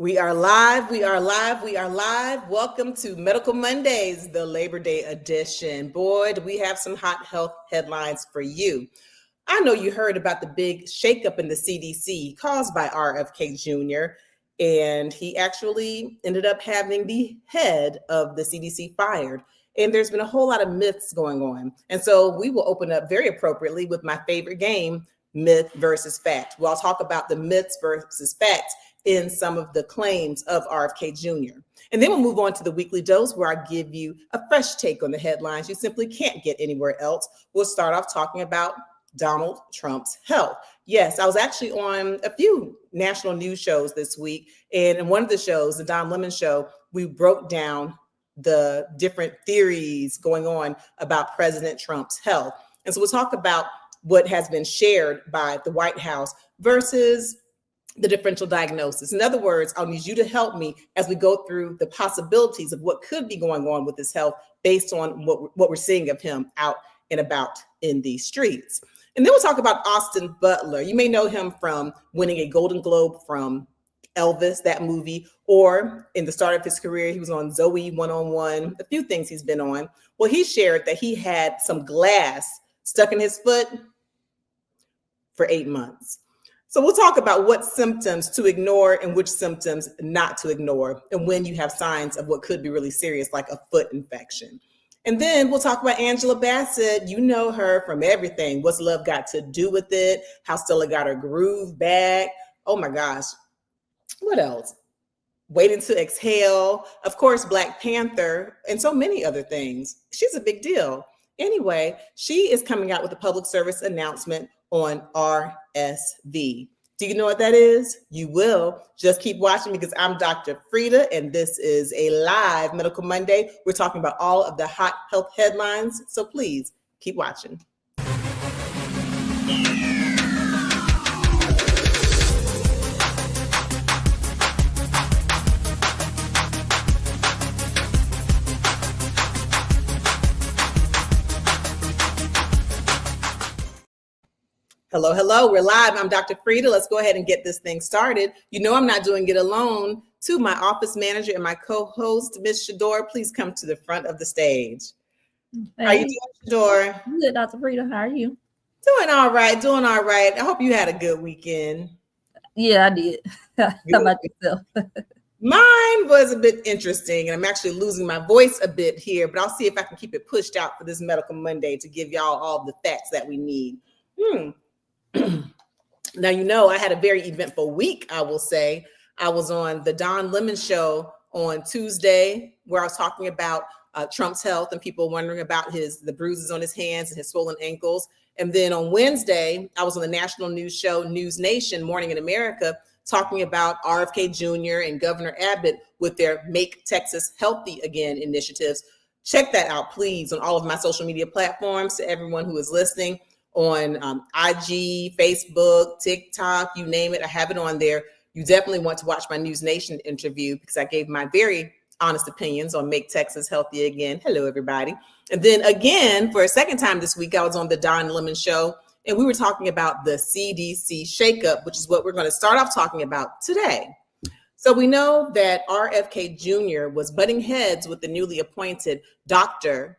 We are live. We are live. We are live. Welcome to Medical Mondays, the Labor Day edition. Boy, do we have some hot health headlines for you. I know you heard about the big shakeup in the CDC caused by RFK Jr., and he actually ended up having the head of the CDC fired. And there's been a whole lot of myths going on. And so we will open up very appropriately with my favorite game, myth versus fact. We'll talk about the myths versus facts in some of the claims of RFK Jr. And then we'll move on to the weekly dose, where I give you a fresh take on the headlines you simply can't get anywhere else. We'll start off talking about Donald Trump's health. Yes, I was actually on a few national news shows this week. And in one of the shows, the Don Lemon Show, we broke down the different theories going on about President Trump's health. And so we'll talk about what has been shared by the White House versus the differential diagnosis. In other words, I'll need you to help me as we go through the possibilities of what could be going on with his health based on what we're seeing of him out and about in the streets. And then we'll talk about Austin Butler. You may know him from winning a Golden Globe from Elvis, that movie, or in the start of his career, he was on Zoe 101, a few things he's been on. Well, he shared that he had some glass stuck in his foot for 8 months. So we'll talk about what symptoms to ignore and which symptoms not to ignore, and when you have signs of what could be really serious, like a foot infection. And then we'll talk about Angela Bassett. You know her from everything. What's Love Got to Do with It? How Stella got her groove back. Oh my gosh. What else? Waiting to Exhale. Of course, Black Panther, and so many other things. She's a big deal. Anyway, she is coming out with a public service announcement on RSV. Do you know what that is? You will. Just keep watching, because I'm Dr. Frita, and this is a live Medical Monday. We're talking about all of the hot health headlines, so please keep watching. Hello, hello. We're live. I'm Dr. Frita. Let's go ahead and get this thing started. You know I'm not doing it alone. To my office manager and my co-host, Ms. Shador, please come to the front of the stage. Hey. How are you doing, Shador? Good, Dr. Frita. How are you? Doing all right. Doing all right. I hope you had a good weekend. Yeah, I did. How about yourself? Mine was a bit interesting, and I'm actually losing my voice a bit here, but I'll see if I can keep it pushed out for this Medical Monday to give y'all all the facts that we need. Now, you know, I had a very eventful week, I will say. I was on the Don Lemon Show on Tuesday, where I was talking about Trump's health and people wondering about the bruises on his hands and his swollen ankles. And then on Wednesday, I was on the national news show, News Nation, Morning in America, talking about RFK Jr. and Governor Abbott with their Make Texas Healthy Again initiatives. Check that out, please, on all of my social media platforms. To everyone who is listening, on IG, Facebook, TikTok, you name it, I have it on there. You definitely want to watch my News Nation interview, because I gave my very honest opinions on Make Texas Healthy Again. Hello, everybody. And then again, for a second time this week, I was on the Don Lemon Show, and we were talking about the CDC shakeup, which is what we're going to start off talking about today. So we know that RFK Jr. was butting heads with the newly appointed Dr.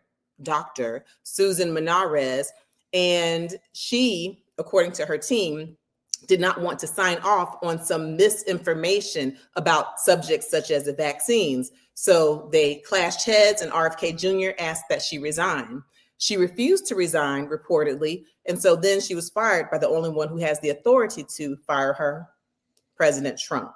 Susan Menarez, and she, according to her team, did not want to sign off on some misinformation about subjects such as the vaccines. So they clashed heads, and RFK Jr. asked that she resign. She refused to resign, reportedly, and so then she was fired by the only one who has the authority to fire her, President Trump.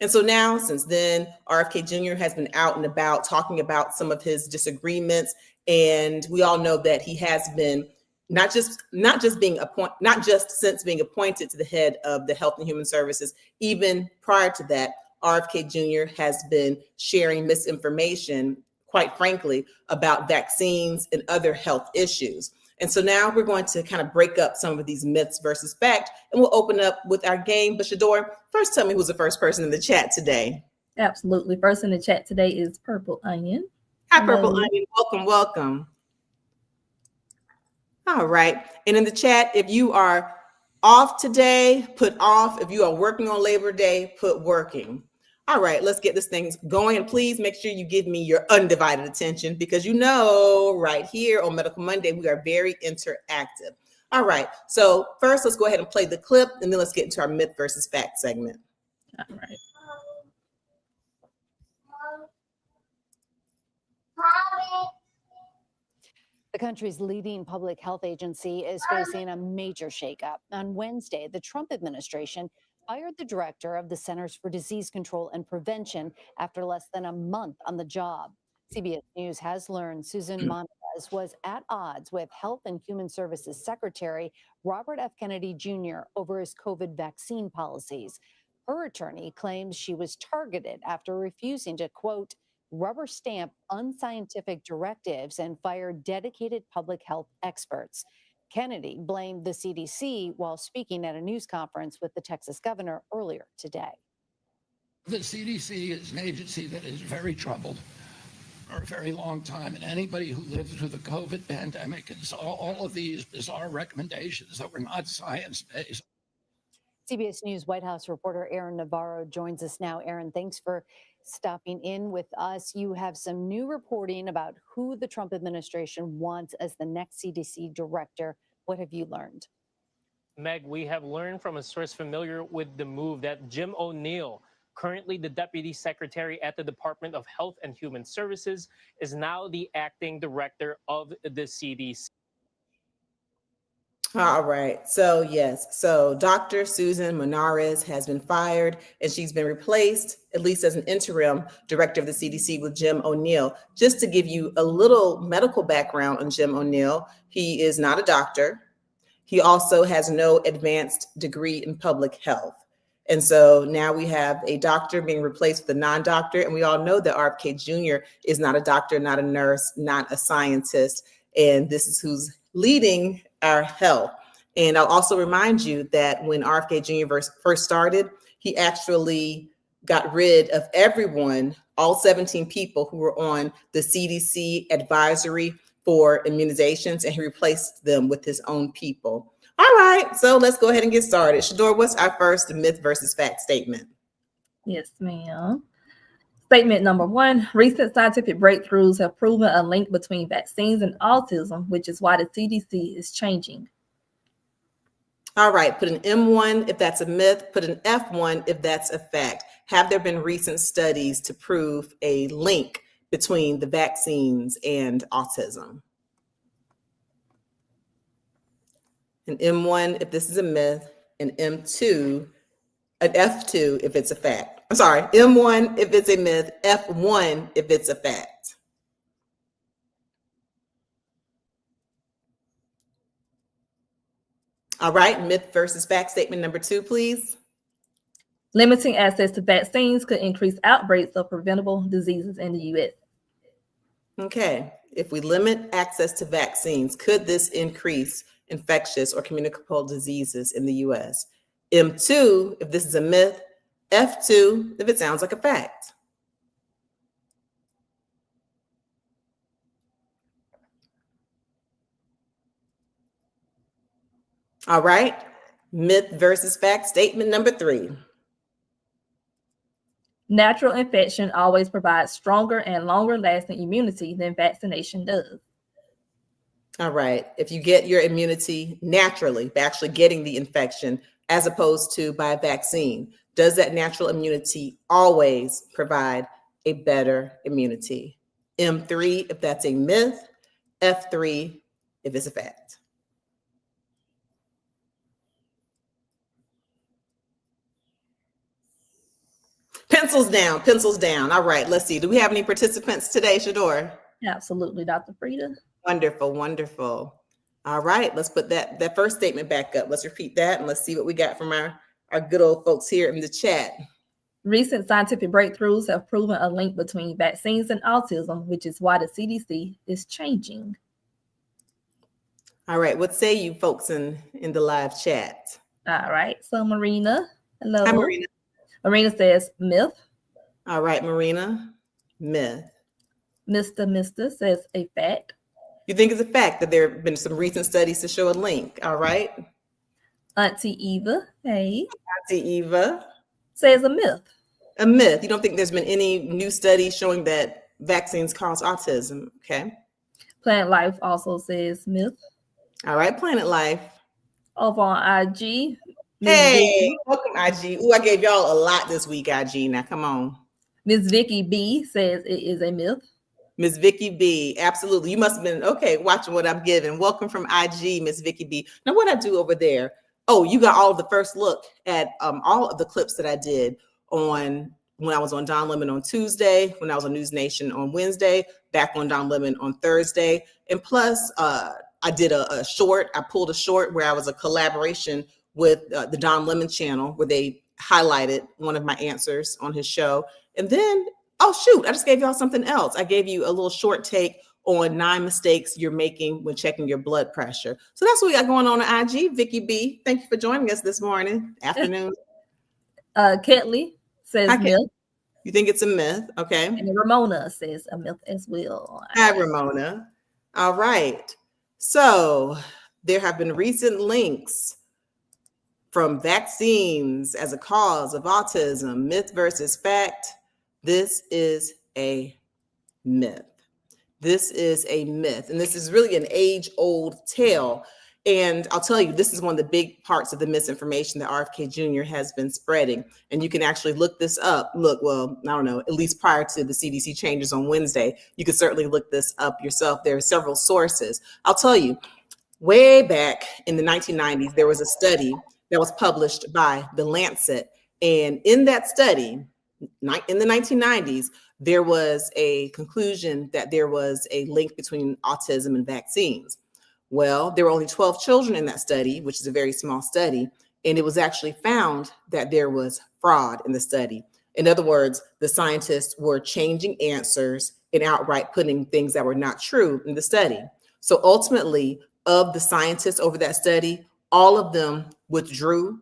And so now, since then, RFK Jr. has been out and about talking about some of his disagreements, and we all know that he has been not just since being appointed to the head of the Health and Human Services, even prior to that, RFK Jr. has been sharing misinformation, quite frankly, about vaccines and other health issues. And so now we're going to kind of break up some of these myths versus fact, and we'll open up with our game. But Shador, first tell me who's the first person in the chat today. Absolutely. First in the chat today is Purple Onion. Hi, Purple Onion. Welcome, welcome. All right. And in the chat, if you are off today, put off. If you are working on Labor Day, put working. All right, let's get this thing going. And please make sure you give me your undivided attention because right here on Medical Monday, we are very interactive. All right, so first let's go ahead and play the clip and then let's get into our myth versus fact segment. All right. The country's leading public health agency is facing a major shakeup. On Wednesday, the Trump administration fired the director of the Centers for Disease Control and Prevention after less than a month on the job. CBS News has learned Susan Montes was at odds with Health and Human Services Secretary Robert F. Kennedy Jr. over his COVID vaccine policies. Her attorney claims she was targeted after refusing to, quote, rubber stamp unscientific directives and fire dedicated public health experts. Kennedy blamed the CDC while speaking at a news conference with the Texas governor earlier today. The CDC is an agency that is very troubled for a very long time, and anybody who lived through the COVID pandemic and saw all of these bizarre recommendations that were not science-based. CBS News White House reporter Aaron Navarro joins us now. Aaron, thanks for stopping in with us. You have some new reporting about who the Trump administration wants as the next CDC director. What have you learned? Meg, we have learned from a source familiar with the move that Jim O'Neill, currently the Deputy Secretary at the Department of Health and Human Services, is now the acting director of the CDC. All right. So, yes. So, Dr. Susan Monarez has been fired and she's been replaced, at least as an interim director of the CDC, with Jim O'Neill. Just to give you a little medical background on Jim O'Neill, he is not a doctor. He also has no advanced degree in public health. And so now we have a doctor being replaced with a non-doctor. And we all know that RFK Jr. is not a doctor, not a nurse, not a scientist. And this is who's leading our health. And I'll also remind you that when RFK Jr. first started, he actually got rid of everyone, all 17 people who were on the CDC advisory for immunizations, and he replaced them with his own people. All right, so let's go ahead and get started. Shador, what's our first myth versus fact statement? Yes, ma'am. Statement number one, recent scientific breakthroughs have proven a link between vaccines and autism, which is why the CDC is changing. All right, put an M1 if that's a myth, put an F1 if that's a fact. Have there been recent studies to prove a link between the vaccines and autism? An M1 if this is a myth, an M2, an F2 if it's a fact. I'm sorry, M1 if it's a myth, F1 if it's a fact. All right, myth versus fact statement number two, please. Limiting access to vaccines could increase outbreaks of preventable diseases in the U.S. Okay, if we limit access to vaccines, could this increase infectious or communicable diseases in the U.S.? M2, if this is a myth, F2, if it sounds like a fact. All right, myth versus fact statement number three. Natural infection always provides stronger and longer lasting immunity than vaccination does. All right, if you get your immunity naturally by actually getting the infection as opposed to by a vaccine, does that natural immunity always provide a better immunity? M3 if that's a myth, F3 if it's a fact. Pencils down, pencils down. All right, let's see. Do we have any participants today, Shador? Absolutely, Dr. Frita. Wonderful, wonderful. All right, let's put that first statement back up. Let's repeat that and let's see what we got from our good old folks here in the chat. Recent scientific breakthroughs have proven a link between vaccines and autism, which is why the CDC is changing. All right, what say you folks in the live chat? All right, so Marina, hello. Hi, Marina. Marina says myth. All right, Marina, myth. Mr. says a fact. You think it's a fact that there have been some recent studies to show a link, all right? Auntie Eva, hey. Auntie Eva. Says a myth. A myth. You don't think there's been any new studies showing that vaccines cause autism? Okay. Planet Life also says myth. All right, Planet Life. Over on IG. Hey, welcome, IG. Ooh, I gave y'all a lot this week, IG. Now, come on. Miss Vicky B says it is a myth. Miss Vicky B, absolutely. You must have been, okay, watching what I'm giving. Welcome from IG, Miss Vicky B. Now, what I do over there, oh, you got all of the first look at all of the clips that I did on when I was on Don Lemon on Tuesday, when I was on News Nation on Wednesday, back on Don Lemon on Thursday. And plus, I did a short. I pulled a short where I was a collaboration with the Don Lemon channel where they highlighted one of my answers on his show. And then, oh, shoot, I just gave y'all something else. I gave you a little short take on 9 mistakes you're making when checking your blood pressure. So that's what we got going on IG. Vicky B, thank you for joining us this morning, afternoon. Ketley says myth. You think it's a myth? Okay. And Ramona says a myth as well. Hi, Ramona. All right. So there have been recent links from vaccines as a cause of autism, myth versus fact. This is a myth. This is a myth. And this is really an age-old tale. And I'll tell you, this is one of the big parts of the misinformation that RFK Jr. has been spreading. And you can actually look this up. Look, well, I don't know, at least prior to the CDC changes on Wednesday, you could certainly look this up yourself. There are several sources. I'll tell you, way back in the 1990s, there was a study that was published by The Lancet. And in that study, in the 1990s, there was a conclusion that there was a link between autism and vaccines. Well, there were only 12 children in that study, which is a very small study, and it was actually found that there was fraud in the study. In other words, the scientists were changing answers and outright putting things that were not true in the study. So ultimately, of the scientists over that study, all of them withdrew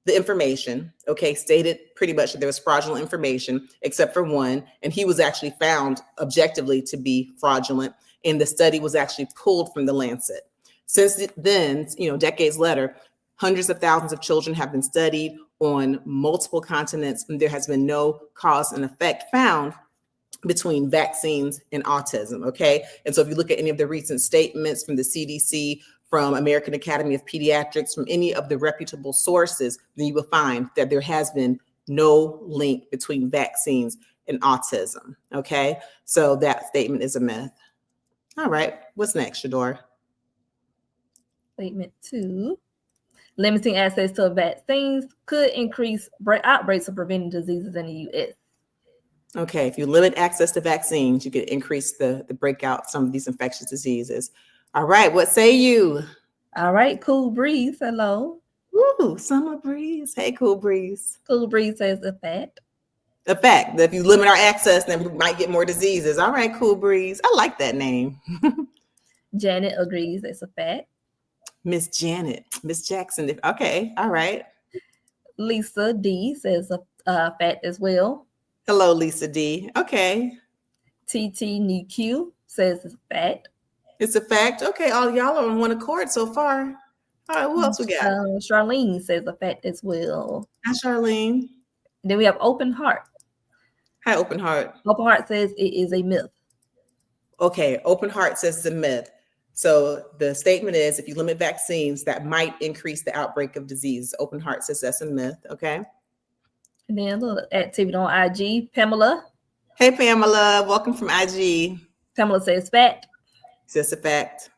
the information, okay, stated pretty much that there was fraudulent information, except for one, and he was actually found objectively to be fraudulent, and the study was actually pulled from the Lancet. Since then, decades later, hundreds of thousands of children have been studied on multiple continents, and there has been no cause and effect found between vaccines and autism, okay? And so if you look at any of the recent statements from the CDC, from American Academy of Pediatrics, from any of the reputable sources, then you will find that there has been no link between vaccines and autism, okay? So that statement is a myth. All right, what's next, Shador? Statement 2, limiting access to vaccines could increase outbreaks of preventing diseases in the U.S. Okay, if you limit access to vaccines, you could increase the breakout some of these infectious diseases. All right, what say you? All right, Cool Breeze, hello. Ooh, Summer Breeze. Hey, Cool Breeze. Cool Breeze says a fact. A fact that if you limit our access, then we might get more diseases. All right, Cool Breeze. I like that name. Janet agrees it's a fact. Miss Janet, Miss Jackson. Okay, all right. Lisa D says a fact as well. Hello, Lisa D. Okay. TT NQ says it's a fact. It's a fact. Okay, all y'all are on one accord so far. All right, who else we got? Charlene says a fact as well. Hi, Charlene. Then we have Open Heart. Hi, Open Heart. Open Heart says it is a myth. Okay, Open Heart says it's a myth. So the statement is, if you limit vaccines, that might increase the outbreak of disease. Open Heart says that's a myth. Okay. And then a little activity on IG. Pamela. Hey, Pamela. Welcome from IG. Pamela says fact. Says a fact.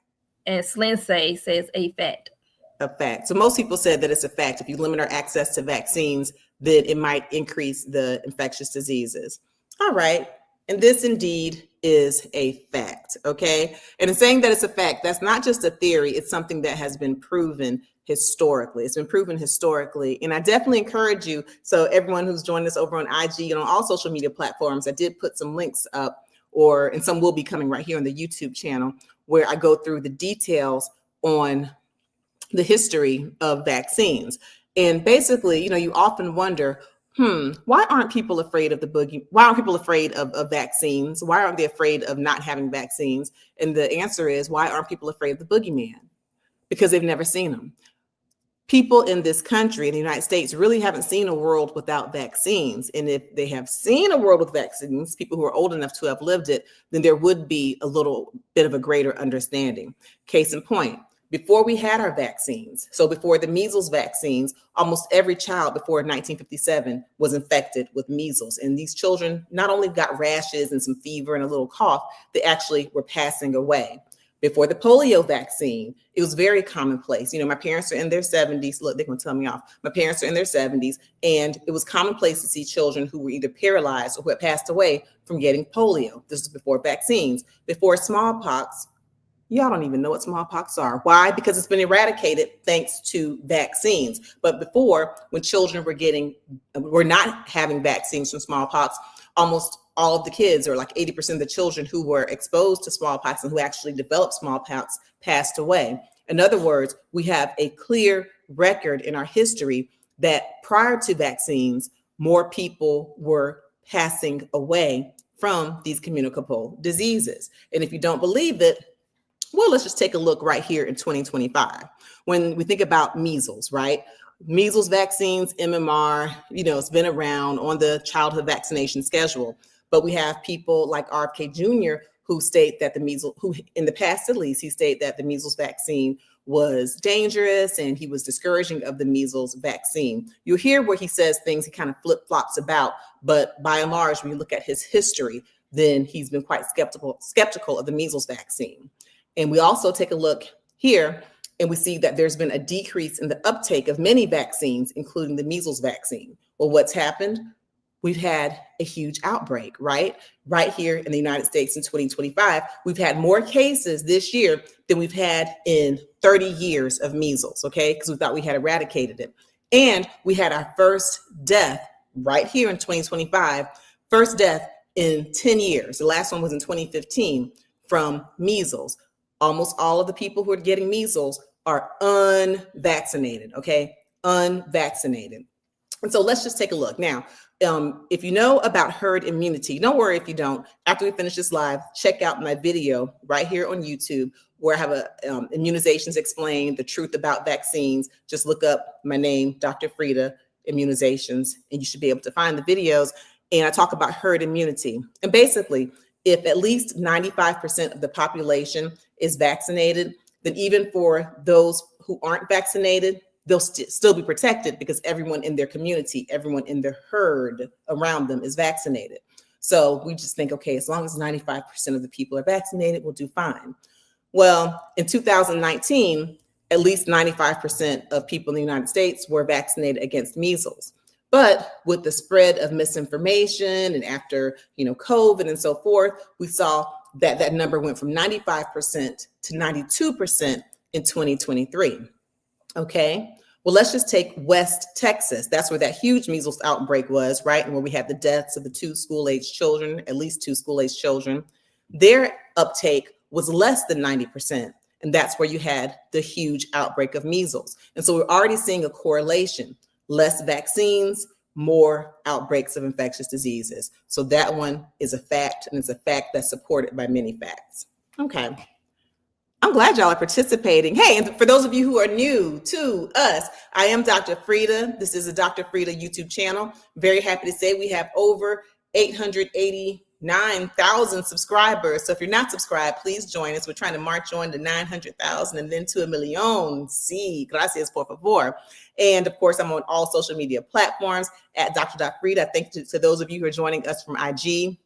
And Slinsay says a fact. A fact. So most people said that it's a fact. If you limit our access to vaccines, then it might increase the infectious diseases. All right. And this indeed is a fact. Okay. And in saying that it's a fact, that's not just a theory. It's something that has been proven historically. It's been proven historically. And I definitely encourage you. So everyone who's joined us over on IG and on all social media platforms, I did put some links up, and some will be coming right here on the YouTube channel, where I go through the details on the history of vaccines. And basically, you often wonder, why aren't people afraid of the boogie? Why aren't people afraid of vaccines? Why aren't they afraid of not having vaccines? And the answer is, why aren't people afraid of the boogeyman? Because they've never seen him. people in this country, in the United States, really haven't seen a world without vaccines. And if they have seen a world with vaccines, people who are old enough to have lived it, then there would be a little bit of a greater understanding. Case in point, before we had our vaccines, so before the measles vaccines, almost every child before 1957 was infected with measles. And these children not only got rashes and some fever and a little cough, they actually were passing away. Before the polio vaccine, it was very commonplace. You know, my parents are in their 70s. Look, they're going to tell me off. My parents are in their 70s, and it was commonplace to see children who were either paralyzed or who had passed away from getting polio. This is before vaccines. Before smallpox, y'all don't even know what smallpox are. Why? Because it's been eradicated thanks to vaccines. But before, when children were not having vaccines from smallpox, almost all of the kids, or like 80% of the children who were exposed to smallpox and who actually developed smallpox, passed away. In other words, we have a clear record in our history that prior to vaccines, more people were passing away from these communicable diseases. And if you don't believe it, well, let's just take a look right here in 2025. When we think about measles, right? Measles vaccines, MMR, it's been around on the childhood vaccination schedule. But we have people like RFK Jr. who state that who in the past at least, he stated that the measles vaccine was dangerous and he was discouraging of the measles vaccine. You'll hear where he says things he kind of flip-flops about, but by and large, when you look at his history, then he's been quite skeptical of the measles vaccine. And we also take a look here and we see that there's been a decrease in the uptake of many vaccines, including the measles vaccine. Well, what's happened? We've had a huge outbreak, right? Right here in the United States in 2025, we've had more cases this year than we've had in 30 years of measles, okay? Because we thought we had eradicated it. And we had our first death right here in 2025, first death in 10 years. The last one was in 2015 from measles. Almost all of the people who are getting measles are unvaccinated, okay? Unvaccinated. And so let's just take a look. Now, if you know about herd immunity, don't worry if you don't. After we finish this live, check out my video right here on YouTube where I have immunizations explained, the truth about vaccines. Just look up my name, Dr. Frita, immunizations, and you should be able to find the videos. And I talk about herd immunity. And basically, if at least 95% of the population is vaccinated, then even for those who aren't vaccinated, they'll still be protected because everyone in their community, everyone in their herd around them is vaccinated. So we just think, okay, as long as 95% of the people are vaccinated, we'll do fine. Well, in 2019, at least 95% of people in the United States were vaccinated against measles. But with the spread of misinformation and after, COVID and so forth, we saw that that number went from 95% to 92% in 2023. Okay, well, let's just take West Texas. That's where that huge measles outbreak was, right? And where we had the deaths of the 2 school-age children, at least 2 school-age children. Their uptake was less than 90%. And that's where you had the huge outbreak of measles. And so we're already seeing a correlation. Less vaccines, more outbreaks of infectious diseases. So that one is a fact, and it's a fact that's supported by many facts. Okay. I'm glad y'all are participating. Hey, and for those of you who are new to us, I am Dr. Frita. This is a Dr. Frita YouTube channel. Very happy to say we have over 889,000 subscribers. So if you're not subscribed, please join us. We're trying to march on to 900,000 and then to 1 million. Sí, gracias, por favor. And of course, I'm on all social media platforms at dr.frita. Thank you to those of you who are joining us from IG.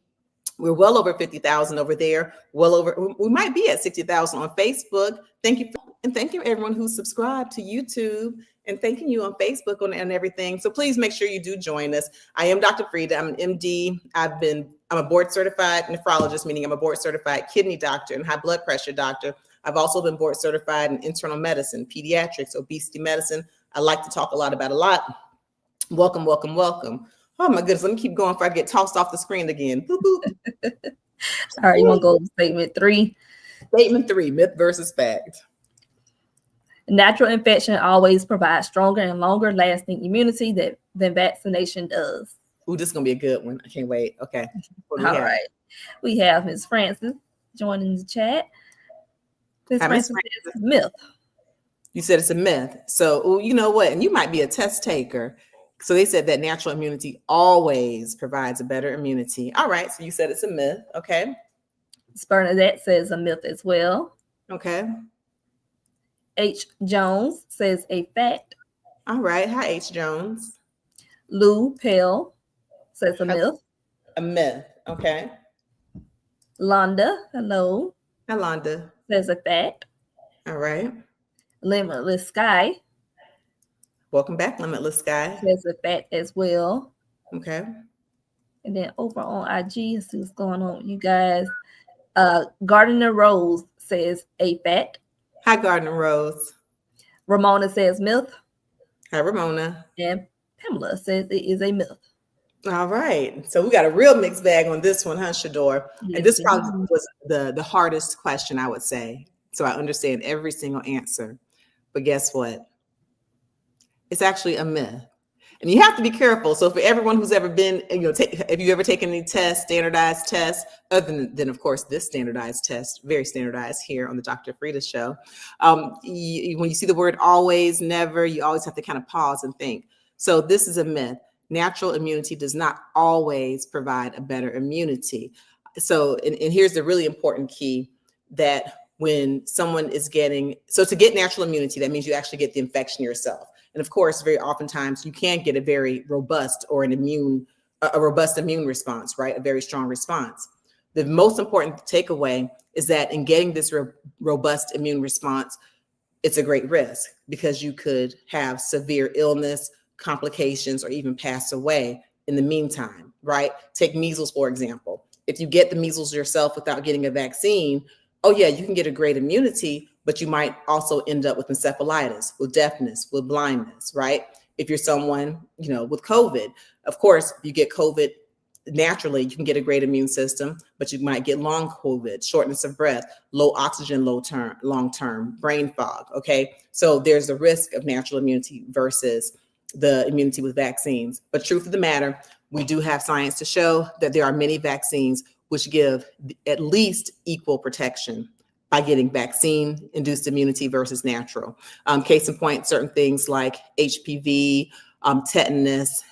We're well over 50,000 over there. We might be at 60,000 on Facebook. Thank you. And thank you everyone who's subscribed to YouTube, and thanking you on Facebook and everything. So please make sure you do join us. I am Dr. Frita. I'm an MD. I'm a board certified nephrologist, meaning I'm a board certified kidney doctor and high blood pressure doctor. I've also been board certified in internal medicine, pediatrics, obesity medicine. I like to talk about a lot. Welcome, welcome, welcome. Oh my goodness, let me keep going before I get tossed off the screen again. Boop, boop. All right, you want to go to statement 3? Statement 3, myth versus fact. Natural infection always provides stronger and longer lasting immunity than vaccination does. Ooh, this is going to be a good one. I can't wait. Okay. All right. We have Ms. Francis joining the chat. Ms. Francis says myth. You said it's a myth. So you know what? And you might be a test taker. So they said that natural immunity always provides a better immunity. All right. So you said it's a myth. Okay. Bernadette says a myth as well. Okay. H. Jones says a fact. All right. Hi, H. Jones. Lou Pell says a myth. A myth. Okay. Londa, hello. Hi, Londa. Says a fact. All right. Limitless Sky. Welcome back, Limitless Sky. Says a fact as well. Okay. And then over on IG, see what's going on with you guys. Gardner Rose says a fact. Hi, Gardner Rose. Ramona says myth. Hi, Ramona. And Pamela says it is a myth. All right. So we got a real mixed bag on this one, huh, Shador? Yes, and this probably was the hardest question, I would say. So I understand every single answer. But guess what? It's actually a myth. And you have to be careful. So for everyone who's ever been, if you've ever taken any tests, standardized tests, other than of course, this standardized test, very standardized here on the Dr. Frita show. When you see the word always, never, you always have to kind of pause and think. So this is a myth. Natural immunity does not always provide a better immunity. So, and here's the really important key, that when someone is to get natural immunity, that means you actually get the infection yourself. And of course, very oftentimes you can get a very robust or a robust immune response, right? A very strong response. The most important takeaway is that in getting this robust immune response, it's a great risk, because you could have severe illness, complications, or even pass away in the meantime, right? Take measles, for example. If you get the measles yourself without getting a vaccine, oh yeah, you can get a great immunity, but you might also end up with encephalitis, with deafness, with blindness, right? If you're someone, with COVID, of course, if you get COVID naturally, you can get a great immune system, but you might get long COVID, shortness of breath, low oxygen, long-term, brain fog, okay? So there's the risk of natural immunity versus the immunity with vaccines. But truth of the matter, we do have science to show that there are many vaccines which give at least equal protection by getting vaccine-induced immunity versus natural. Case in point, certain things like HPV, tetanus,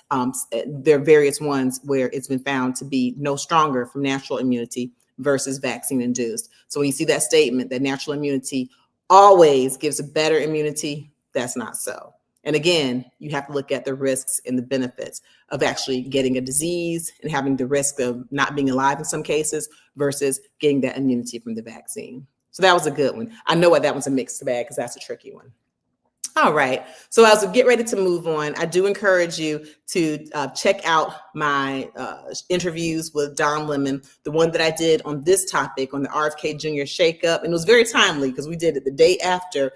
there are various ones where it's been found to be no stronger from natural immunity versus vaccine-induced. So when you see that statement that natural immunity always gives a better immunity, that's not so. And again, you have to look at the risks and the benefits of actually getting a disease and having the risk of not being alive in some cases versus getting that immunity from the vaccine. So that was a good one. I know why that one's a mixed bag, because that's a tricky one. All right. So as we get ready to move on, I do encourage you to check out my interviews with Don Lemon, the one that I did on this topic on the RFK Jr shakeup. And it was very timely because we did it the day after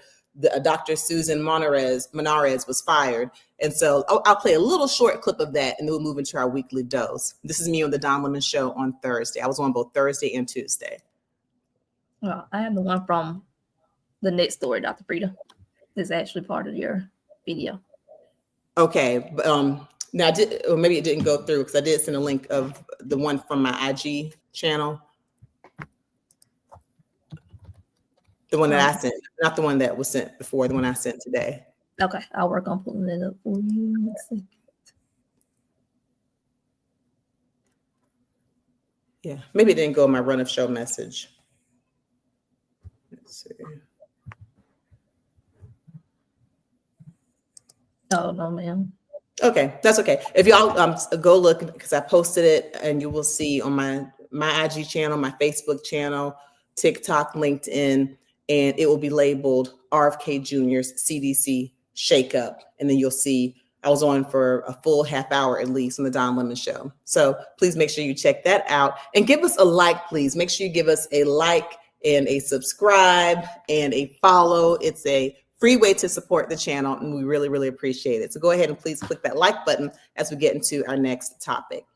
Dr. Susan Monarez was fired. And so I'll play a little short clip of that, and then we'll move into our weekly dose. This is me on the Don Lemon show on Thursday. I was on both Thursday and Tuesday. Well, I have the one from the next story, Dr. Frita. Is actually part of your video. Okay. Now, or maybe it didn't go through, because I did send a link of the one from my IG channel. The one that I sent, not the one that was sent before, the one I sent today. Okay, I'll work on pulling it up for you. Let's see. Yeah, maybe it didn't go in my run of show message. Let's see. Oh, no, ma'am. Okay, that's okay. If y'all go look, because I posted it, and you will see on my IG channel, my Facebook channel, TikTok, LinkedIn, and it will be labeled RFK Jr CDC shakeup. And then you'll see I was on for a full half hour at least on the Don Lemon show. So please make sure you check that out and give us a like, please. Make sure you give us a like and a subscribe and a follow. It's a free way to support the channel, and we really, really appreciate it. So go ahead and please click that like button as we get into our next topic.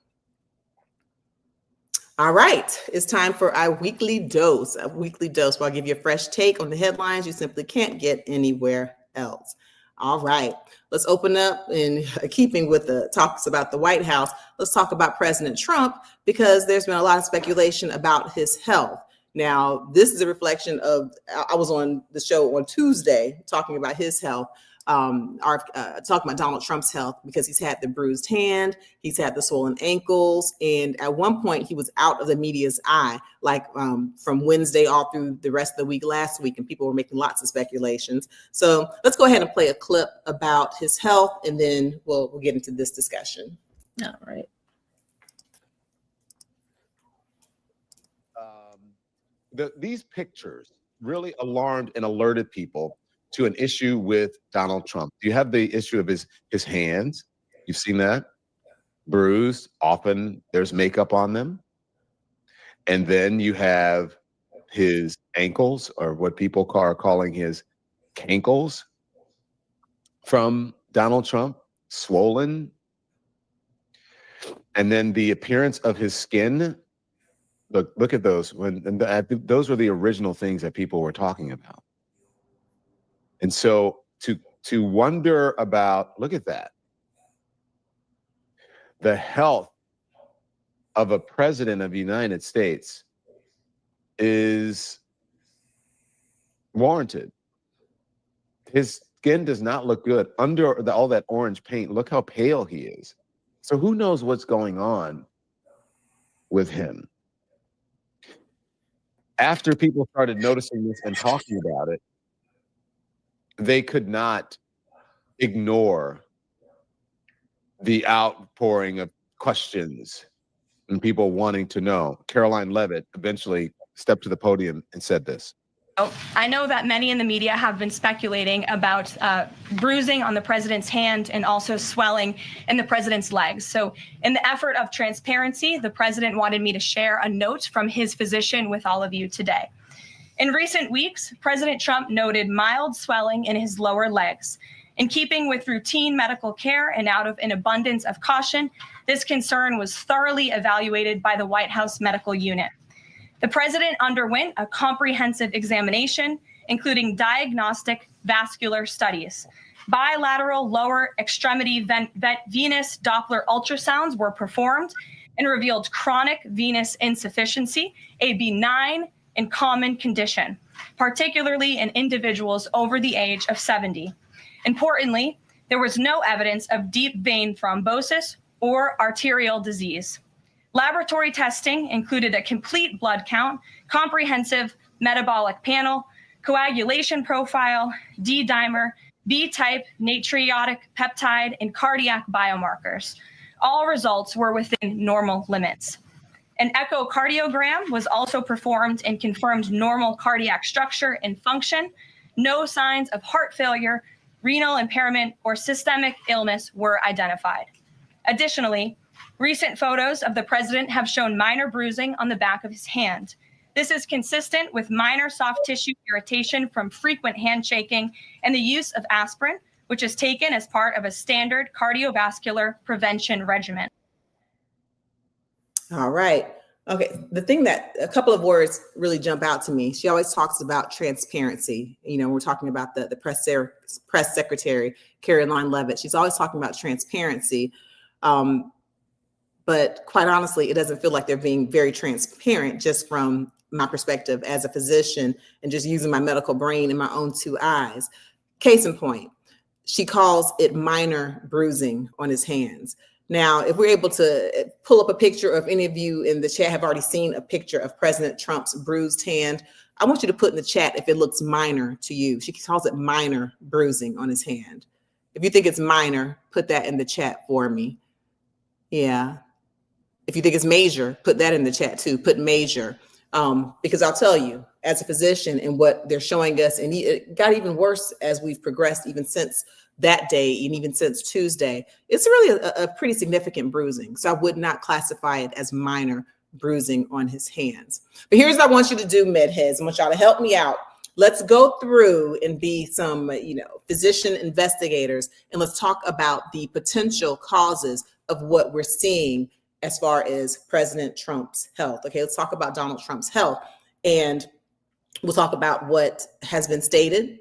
All right, it's time for our weekly dose. A weekly dose where I'll give you a fresh take on the headlines you simply can't get anywhere else. All right, let's open up, in keeping with the talks about the White House, let's talk about President Trump, because there's been a lot of speculation about his health. Now, this is a reflection of, I was on the show on Tuesday talking about his health, talking about Donald Trump's health, because he's had the bruised hand, he's had the swollen ankles, and at one point he was out of the media's eye, like from Wednesday all through the rest of the week last week, and people were making lots of speculations. So let's go ahead and play a clip about his health, and then we'll get into this discussion. All right. These pictures really alarmed and alerted people to an issue with Donald Trump. You have the issue of his hands. You've seen that, bruised. Often there's makeup on them. And then you have his ankles, or what people are calling his cankles, from Donald Trump, swollen. And then the appearance of his skin. Look at those. Those were the original things that people were talking about. And so to wonder about, look at that, the health of a president of the United States is warranted. His skin does not look good under all that orange paint. Look how pale he is. So who knows what's going on with him? After people started noticing this and talking about it, they could not ignore the outpouring of questions and people wanting to know. Caroline Levitt eventually stepped to the podium and said this. I know that many in the media have been speculating about bruising on the president's hand and also swelling in the president's legs. So in the effort of transparency, the president wanted me to share a note from his physician with all of you today. In recent weeks, President Trump noted mild swelling in his lower legs. In keeping with routine medical care and out of an abundance of caution, this concern was thoroughly evaluated by the White House medical unit. The president underwent a comprehensive examination, including diagnostic vascular studies. Bilateral lower extremity venous Doppler ultrasounds were performed and revealed chronic venous insufficiency, a benign and common condition, particularly in individuals over the age of 70. Importantly, there was no evidence of deep vein thrombosis or arterial disease. Laboratory testing included a complete blood count, comprehensive metabolic panel, coagulation profile, D-dimer, B-type natriuretic peptide, and cardiac biomarkers. All results were within normal limits. An echocardiogram was also performed and confirmed normal cardiac structure and function. No signs of heart failure, renal impairment, or systemic illness were identified. Additionally, recent photos of the president have shown minor bruising on the back of his hand. This is consistent with minor soft tissue irritation from frequent handshaking and the use of aspirin, which is taken as part of a standard cardiovascular prevention regimen. All right. Okay. The thing that a couple of words really jump out to me. She always talks about transparency. You know, we're talking about the press secretary, Caroline Levitt. She's always talking about transparency. But quite honestly, it doesn't feel like they're being very transparent, just from my perspective as a physician and just using my medical brain and my own two eyes. Case in point, she calls it minor bruising on his hands. Now, if we're able to pull up a picture, of any of you in the chat have already seen a picture of President Trump's bruised hand, I want you to put in the chat if it looks minor to you. She calls it minor bruising on his hand. If you think it's minor, put that in the chat for me. Yeah. If you think it's major, put that in the chat too. Put major, because I'll tell you, as a physician, and what they're showing us, and it got even worse as we've progressed, even since that day, and even since Tuesday, it's really a pretty significant bruising. So I would not classify it as minor bruising on his hands. But here's what I want you to do, medheads. I want y'all to help me out. Let's go through and be some, physician investigators, and let's talk about the potential causes of what we're seeing as far as President Trump's health. Okay, let's talk about Donald Trump's health, and we'll talk about what has been stated,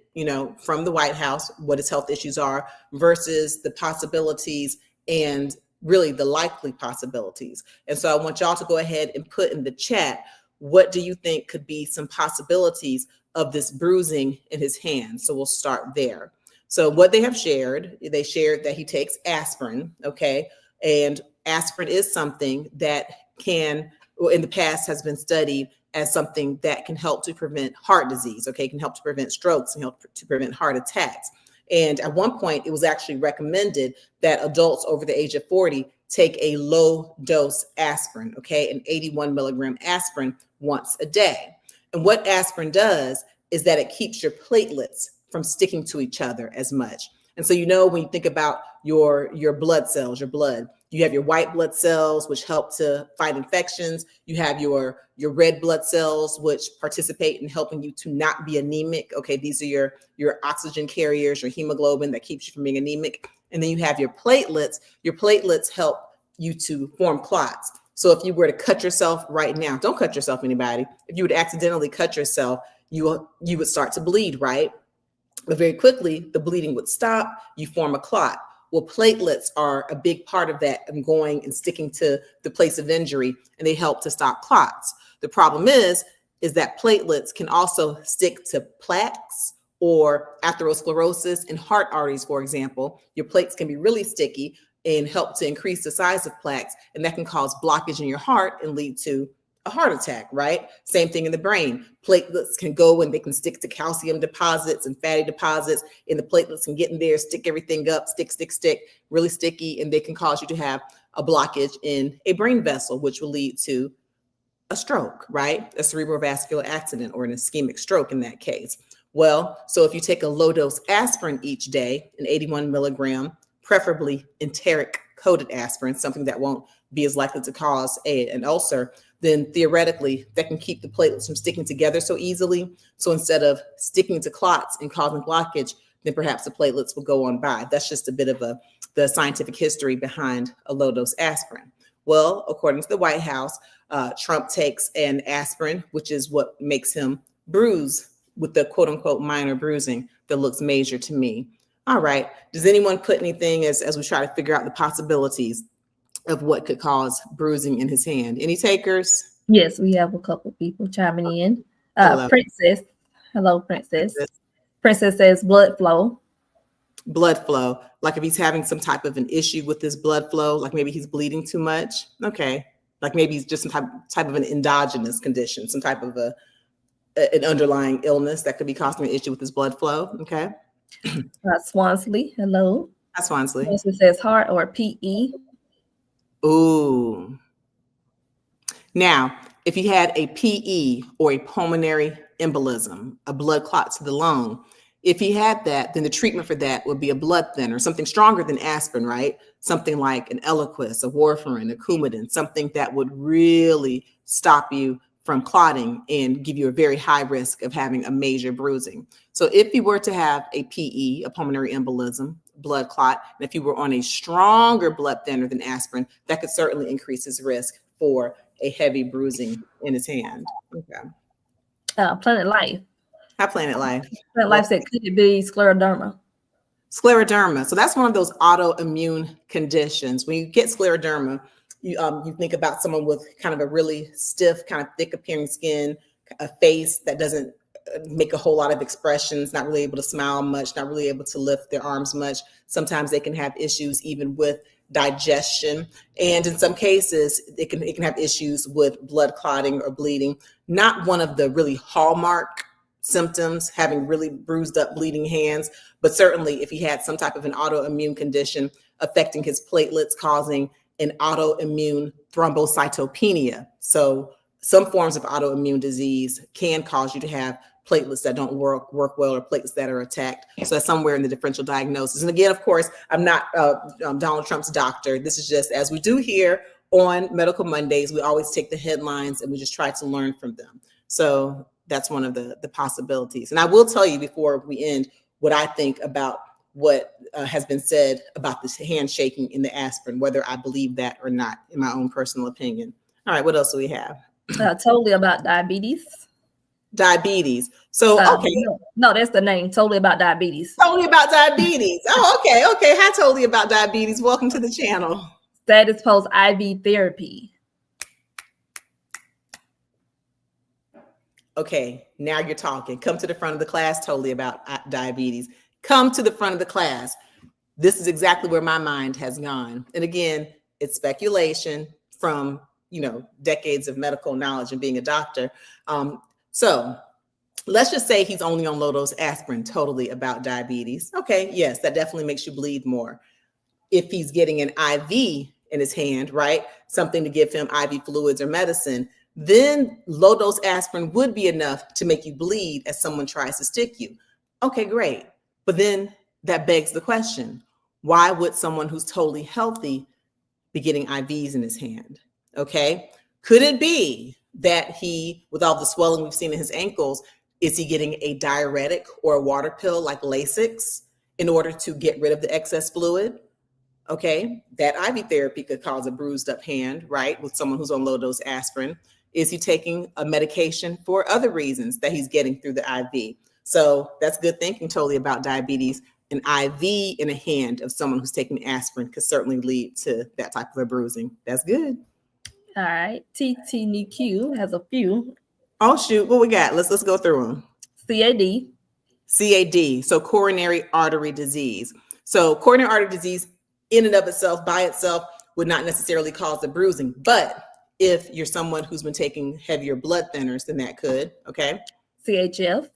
from the White House, what his health issues are versus the possibilities and really the likely possibilities. And so I want y'all to go ahead and put in the chat, what do you think could be some possibilities of this bruising in his hand? So we'll start there. So what they shared that he takes aspirin, okay? And aspirin is something that can, or in the past has been studied as something that can help to prevent heart disease, okay? It can help to prevent strokes and help to prevent heart attacks. And at one point, it was actually recommended that adults over the age of 40 take a low dose aspirin, okay? An 81 milligram aspirin once a day. And what aspirin does is that it keeps your platelets from sticking to each other as much. And so, when you think about your blood cells, your blood, you have your white blood cells, which help to fight infections. You have your red blood cells, which participate in helping you to not be anemic. Okay, these are your oxygen carriers, your hemoglobin that keeps you from being anemic. And then you have your platelets. Your platelets help you to form clots. So if you were to cut yourself right now, don't cut yourself, anybody. If you would accidentally cut yourself, you would start to bleed, right? But very quickly, the bleeding would stop. You form a clot. Well, platelets are a big part of that and going and sticking to the place of injury, and they help to stop clots. The problem is that platelets can also stick to plaques or atherosclerosis in heart arteries, for example. Your plates can be really sticky and help to increase the size of plaques, and that can cause blockage in your heart and lead to a heart attack, right? Same thing in the brain. Platelets can go and they can stick to calcium deposits and fatty deposits, and the platelets can get in there, stick everything up, stick, really sticky, and they can cause you to have a blockage in a brain vessel, which will lead to a stroke, right? A cerebrovascular accident or an ischemic stroke in that case. Well, so if you take a low dose aspirin each day, an 81 milligram, preferably enteric coated aspirin, something that won't be as likely to cause an ulcer, then theoretically that can keep the platelets from sticking together so easily. So instead of sticking to clots and causing blockage, then perhaps the platelets will go on by. That's just a bit of the scientific history behind a low dose aspirin. Well, according to the White House, Trump takes an aspirin, which is what makes him bruise with the quote unquote minor bruising that looks major to me. All right. Does anyone put anything as we try to figure out the possibilities of what could cause bruising in his hand? Any takers? Yes, we have a couple people chiming in. Hello. Princess. Hello, Princess. Princess says blood flow. Blood flow. Like if he's having some type of an issue with his blood flow, like maybe he's bleeding too much. Okay. Like maybe he's just some type of an endogenous condition, some type of an underlying illness that could be causing an issue with his blood flow. Okay. Swansley. Hello. Hi, Swansley. Swansley says heart or PE. Ooh. Now, if you had a PE or a pulmonary embolism, a blood clot to the lung, if he had that, then the treatment for that would be a blood thinner, something stronger than aspirin, right? Something like an Eliquis, a warfarin, a Coumadin, something that would really stop you from clotting and give you a very high risk of having a major bruising. So if you were to have a PE, a pulmonary embolism, blood clot, and if you were on a stronger blood thinner than aspirin, that could certainly increase his risk for a heavy bruising in his hand. Okay. Planet Life. Hi, Planet Life. Planet Life said, could it be scleroderma? Scleroderma. So that's one of those autoimmune conditions. When you get scleroderma, you think about someone with kind of a really stiff, kind of thick appearing skin, a face that doesn't make a whole lot of expressions, not really able to smile much, not really able to lift their arms much. Sometimes they can have issues even with digestion. And in some cases, it can have issues with blood clotting or bleeding. Not one of the really hallmark symptoms, having really bruised up, bleeding hands, but certainly if he had some type of an autoimmune condition affecting his platelets, causing an autoimmune thrombocytopenia. So some forms of autoimmune disease can cause you to have platelets that don't work well or platelets that are attacked. So that's somewhere in the differential diagnosis. And again, of course, I'm not Donald Trump's doctor. This is just, as we do here on Medical Mondays, we always take the headlines and we just try to learn from them. So that's one of the possibilities. And I will tell you before we end what I think about what has been said about this handshaking in the aspirin, whether I believe that or not, in my own personal opinion. All right, what else do we have? Totally about diabetes. Diabetes. So, okay. No, that's the name. Totally about diabetes. Totally about diabetes. Oh, okay. Hi, Totally about diabetes. Welcome to the channel. Status post IV therapy. Okay, now you're talking. Come to the front of the class, totally about diabetes. Come to the front of the class. This is exactly where my mind has gone. And again, it's speculation from, decades of medical knowledge and being a doctor. So let's just say he's only on low-dose aspirin, totally about diabetes. Okay, yes, that definitely makes you bleed more. If he's getting an IV in his hand, right, something to give him IV fluids or medicine, then low-dose aspirin would be enough to make you bleed as someone tries to stick you. Okay, great. But then that begs the question, why would someone who's totally healthy be getting IVs in his hand? Okay, could it be that he, with all the swelling we've seen in his ankles, is he getting a diuretic or a water pill like Lasix in order to get rid of the excess fluid? Okay, that IV therapy could cause a bruised up hand, right, with someone who's on low dose aspirin. Is he taking a medication for other reasons that he's getting through the IV? So that's good thinking totally about diabetes. An IV in a hand of someone who's taking aspirin could certainly lead to that type of a bruising. That's good. All right. TTNQ has a few. Oh, shoot. What we got? Let's go through them. CAD. CAD. So coronary artery disease. So coronary artery disease in and of itself, by itself, would not necessarily cause the bruising. But if you're someone who's been taking heavier blood thinners, then that could. Okay. CHF.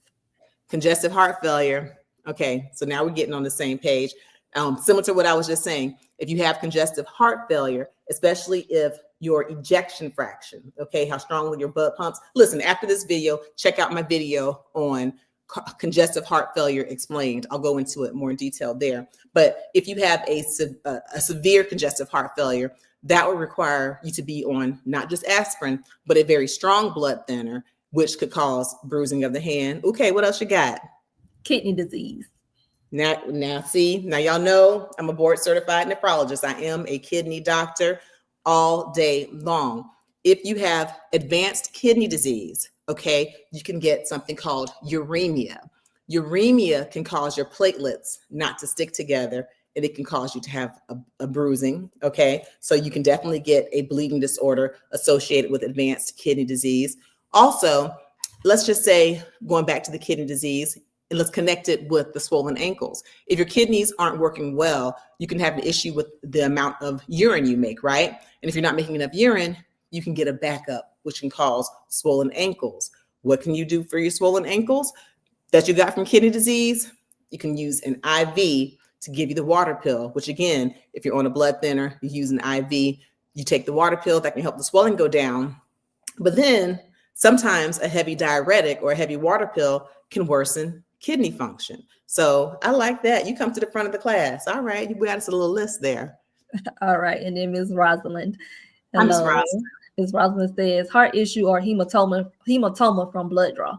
Congestive heart failure. Okay. So now we're getting on the same page. Similar to what I was just saying, if you have congestive heart failure, especially if your ejection fraction, okay, how strongly your blood pumps. Listen, after this video, check out my video on congestive heart failure explained. I'll go into it more in detail there. But if you have a severe congestive heart failure, that will require you to be on not just aspirin, but a very strong blood thinner, which could cause bruising of the hand. Okay, what else you got? Kidney disease. Now y'all know I'm a board certified nephrologist. I am a kidney doctor all day long. If you have advanced kidney disease, okay, you can get something called uremia. Uremia can cause your platelets not to stick together, and it can cause you to have a bruising, okay? So you can definitely get a bleeding disorder associated with advanced kidney disease. Also, let's just say, going back to the kidney disease, and let's connect it with the swollen ankles. If your kidneys aren't working well, you can have an issue with the amount of urine you make, right? And if you're not making enough urine, you can get a backup, which can cause swollen ankles. What can you do for your swollen ankles that you got from kidney disease? You can use an IV to give you the water pill, which again, if you're on a blood thinner, you use an IV, you take the water pill that can help the swelling go down. But then sometimes a heavy diuretic or a heavy water pill can worsen kidney function. So I like that. You come to the front of the class. All right. You got us a little list there. All right. And then Ms. Rosalind. I'm Ms. Rosalind. Ms. Rosalind says heart issue or hematoma from blood draw.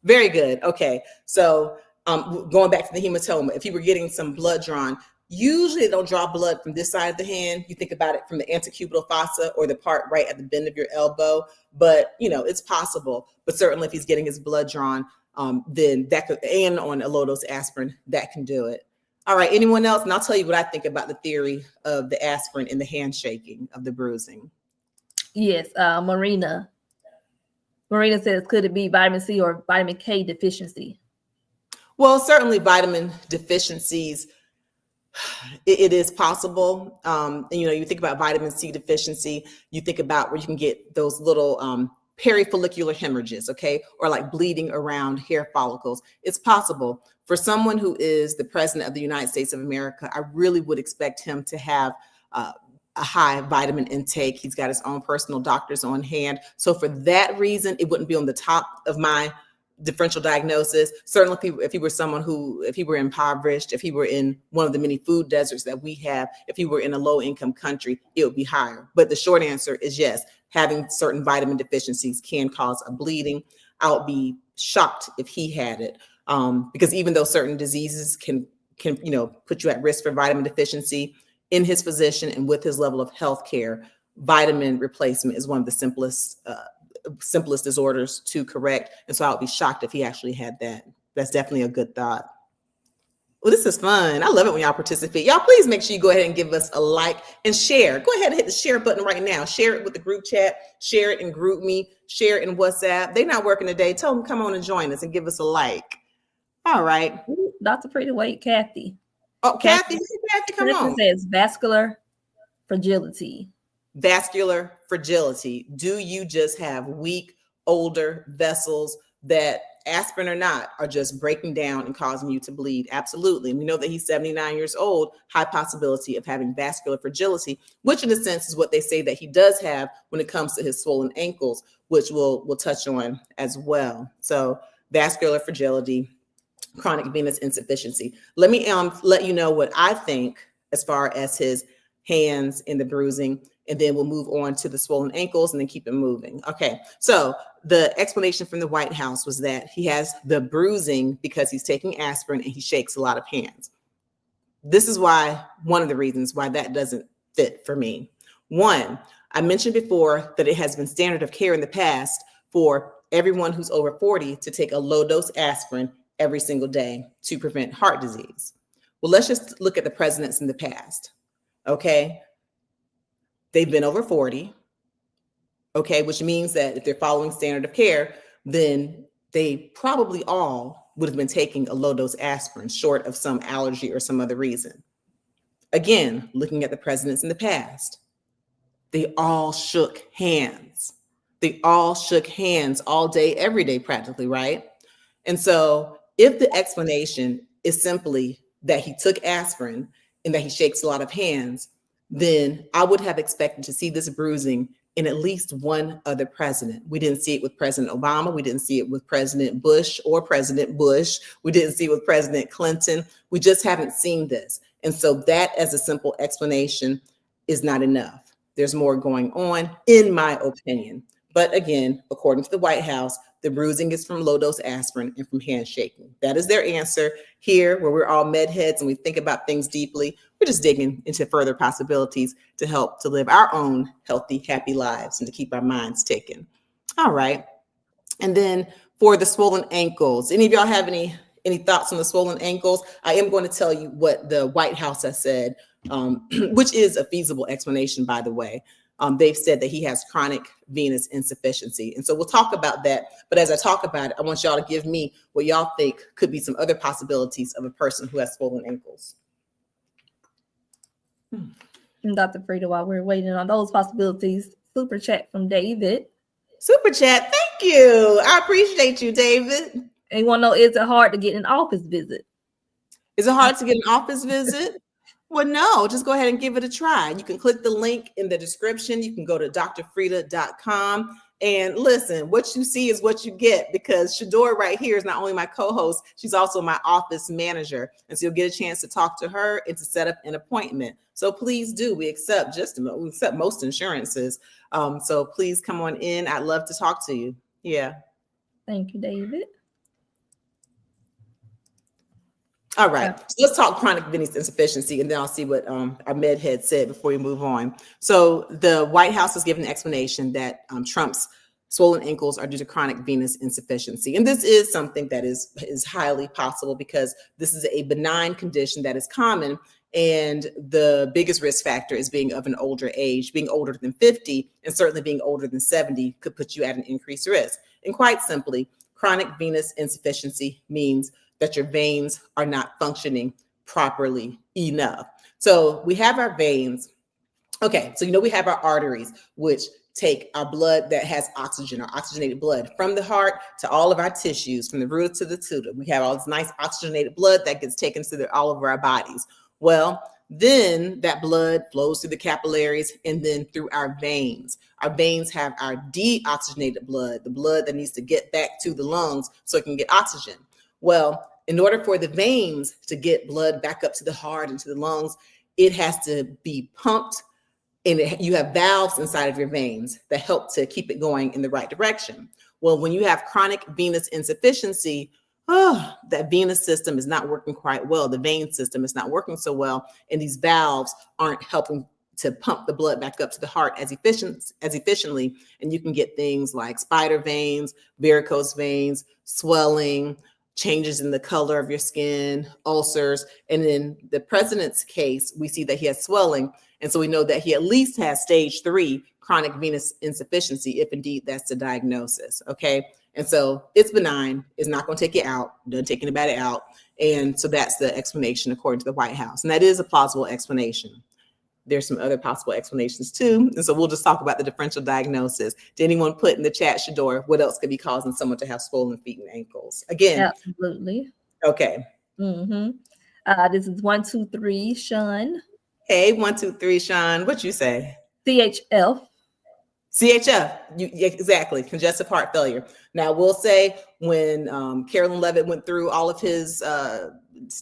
Very good. Okay. So going back to the hematoma, if you were getting some blood drawn, usually they don't draw blood from this side of the hand. You think about it from the antecubital fossa or the part right at the bend of your elbow. But, it's possible. But certainly if he's getting his blood drawn, then that could, and on a low dose aspirin, that can do it. All right. Anyone else? And I'll tell you what I think about the theory of the aspirin and the handshaking of the bruising. Yes. Marina says, could it be vitamin C or vitamin K deficiency? Well, certainly vitamin deficiencies, it is possible. And, you think about vitamin C deficiency, you think about where you can get those little perifollicular hemorrhages, okay, or like bleeding around hair follicles. It's possible. For someone who is the president of the United States of America, I really would expect him to have a high vitamin intake. He's got his own personal doctors on hand. So for that reason, it wouldn't be on the top of my differential diagnosis. Certainly if he were someone who, if he were impoverished, if he were in one of the many food deserts that we have, if he were in a low income country, it would be higher. But the short answer is yes, having certain vitamin deficiencies can cause a bleeding. I would be shocked if he had it, because even though certain diseases can put you at risk for vitamin deficiency, in his position and with his level of health care, vitamin replacement is one of the simplest disorders to correct. And so I would be shocked if he actually had that. That's definitely a good thought. Well, this is fun. I love it when y'all participate. Y'all, please make sure you go ahead and give us a like and share. Go ahead and hit the share button right now. Share it with the group chat. Share it in Group Me. Share it in WhatsApp. They're not working today. Tell them come on and join us and give us a like. All right. Dr. Frita, wait, Kathy. Oh, Kathy, come on. It says vascular fragility. Vascular fragility. Do you just have weak, older vessels that, aspirin or not, are just breaking down and causing you to bleed? Absolutely. And we know that he's 79 years old, high possibility of having vascular fragility, which in a sense is what they say that he does have when it comes to his swollen ankles, which we'll touch on as well. So vascular fragility, chronic venous insufficiency. Let me let you know what I think as far as his hands and the bruising, and then we'll move on to the swollen ankles and then keep it moving. Okay, so the explanation from the White House was that he has the bruising because he's taking aspirin and he shakes a lot of hands. This is why, one of the reasons why that doesn't fit for me. One, I mentioned before that it has been standard of care in the past for everyone who's over 40 to take a low dose aspirin every single day to prevent heart disease. Well, let's just look at the presidents in the past. Okay. They've been over 40. Okay. Which means that if they're following standard of care, then they probably all would have been taking a low dose aspirin short of some allergy or some other reason. Again, looking at the presidents in the past, they all shook hands. They all shook hands all day, every day, practically, right? And so if the explanation is simply that he took aspirin and that he shakes a lot of hands, then I would have expected to see this bruising in at least one other president. We didn't see it with President Obama. We didn't see it with President Bush or President Bush. We didn't see it with President Clinton. We just haven't seen this. And so that, as a simple explanation, is not enough. There's more going on, in my opinion. But again, according to the White House, the bruising is from low-dose aspirin and from handshaking. That is their answer. Here, where we're all med heads and we think about things deeply, we're just digging into further possibilities to help to live our own healthy, happy lives and to keep our minds ticking. All right. And then for the swollen ankles, any of y'all have any thoughts on the swollen ankles? I am going to tell you what the White House has said, which is a feasible explanation, by the way. They've said that he has chronic venous insufficiency. And so we'll talk about that. But as I talk about it, I want y'all to give me what y'all think could be some other possibilities of a person who has swollen ankles. And Dr. Frita, while we're waiting on those possibilities, super chat from David. Super chat. Thank you. I appreciate you, David. And you want to know, is it hard to get an office visit? Is it hard to get an office visit? Well, no, just go ahead and give it a try. You can click the link in the description. You can go to dr.frita.com. And listen, what you see is what you get, because Shador right here is not only my co-host, she's also my office manager. And so you'll get a chance to talk to her and to set up an appointment. So please do. We accept most insurances. So please come on in. I'd love to talk to you. Yeah. Thank you, David. All right, so let's talk chronic venous insufficiency, and then I'll see what our med head said before we move on. So the White House has given an explanation that Trump's swollen ankles are due to chronic venous insufficiency. And this is something that is highly possible because this is a benign condition that is common. And the biggest risk factor is being of an older age. Being older than 50 and certainly being older than 70 could put you at an increased risk. And quite simply, chronic venous insufficiency means that your veins are not functioning properly enough. So we have our veins. Okay, so we have our arteries, which take our blood that has oxygen, or oxygenated blood, from the heart to all of our tissues, from the root to the tutor. We have all this nice oxygenated blood that gets taken to all of our bodies. Well, then that blood flows through the capillaries and then through our veins. Our veins have our deoxygenated blood, the blood that needs to get back to the lungs so it can get oxygen. Well, in order for the veins to get blood back up to the heart and to the lungs, it has to be pumped, and you have valves inside of your veins that help to keep it going in the right direction. Well, when you have chronic venous insufficiency, that venous system is not working quite well. The vein system is not working so well, and these valves aren't helping to pump the blood back up to the heart as efficiently. And you can get things like spider veins, varicose veins, swelling, changes in the color of your skin, ulcers. And in the president's case, we see that he has swelling. And so we know that he at least has stage 3 chronic venous insufficiency, if indeed that's the diagnosis, okay? And so it's benign, it's not gonna take you out, doesn't take anybody out. And so that's the explanation according to the White House. And that is a plausible explanation. There's some other possible explanations too. And so we'll just talk about the differential diagnosis. Did anyone put in the chat, Shador, what else could be causing someone to have swollen feet and ankles? Again. Absolutely. Okay. This is 123, Sean. Hey, 123, Sean. What you say? CHF. CHF, exactly, congestive heart failure. Now, we'll say when Carolyn Levitt went through all of his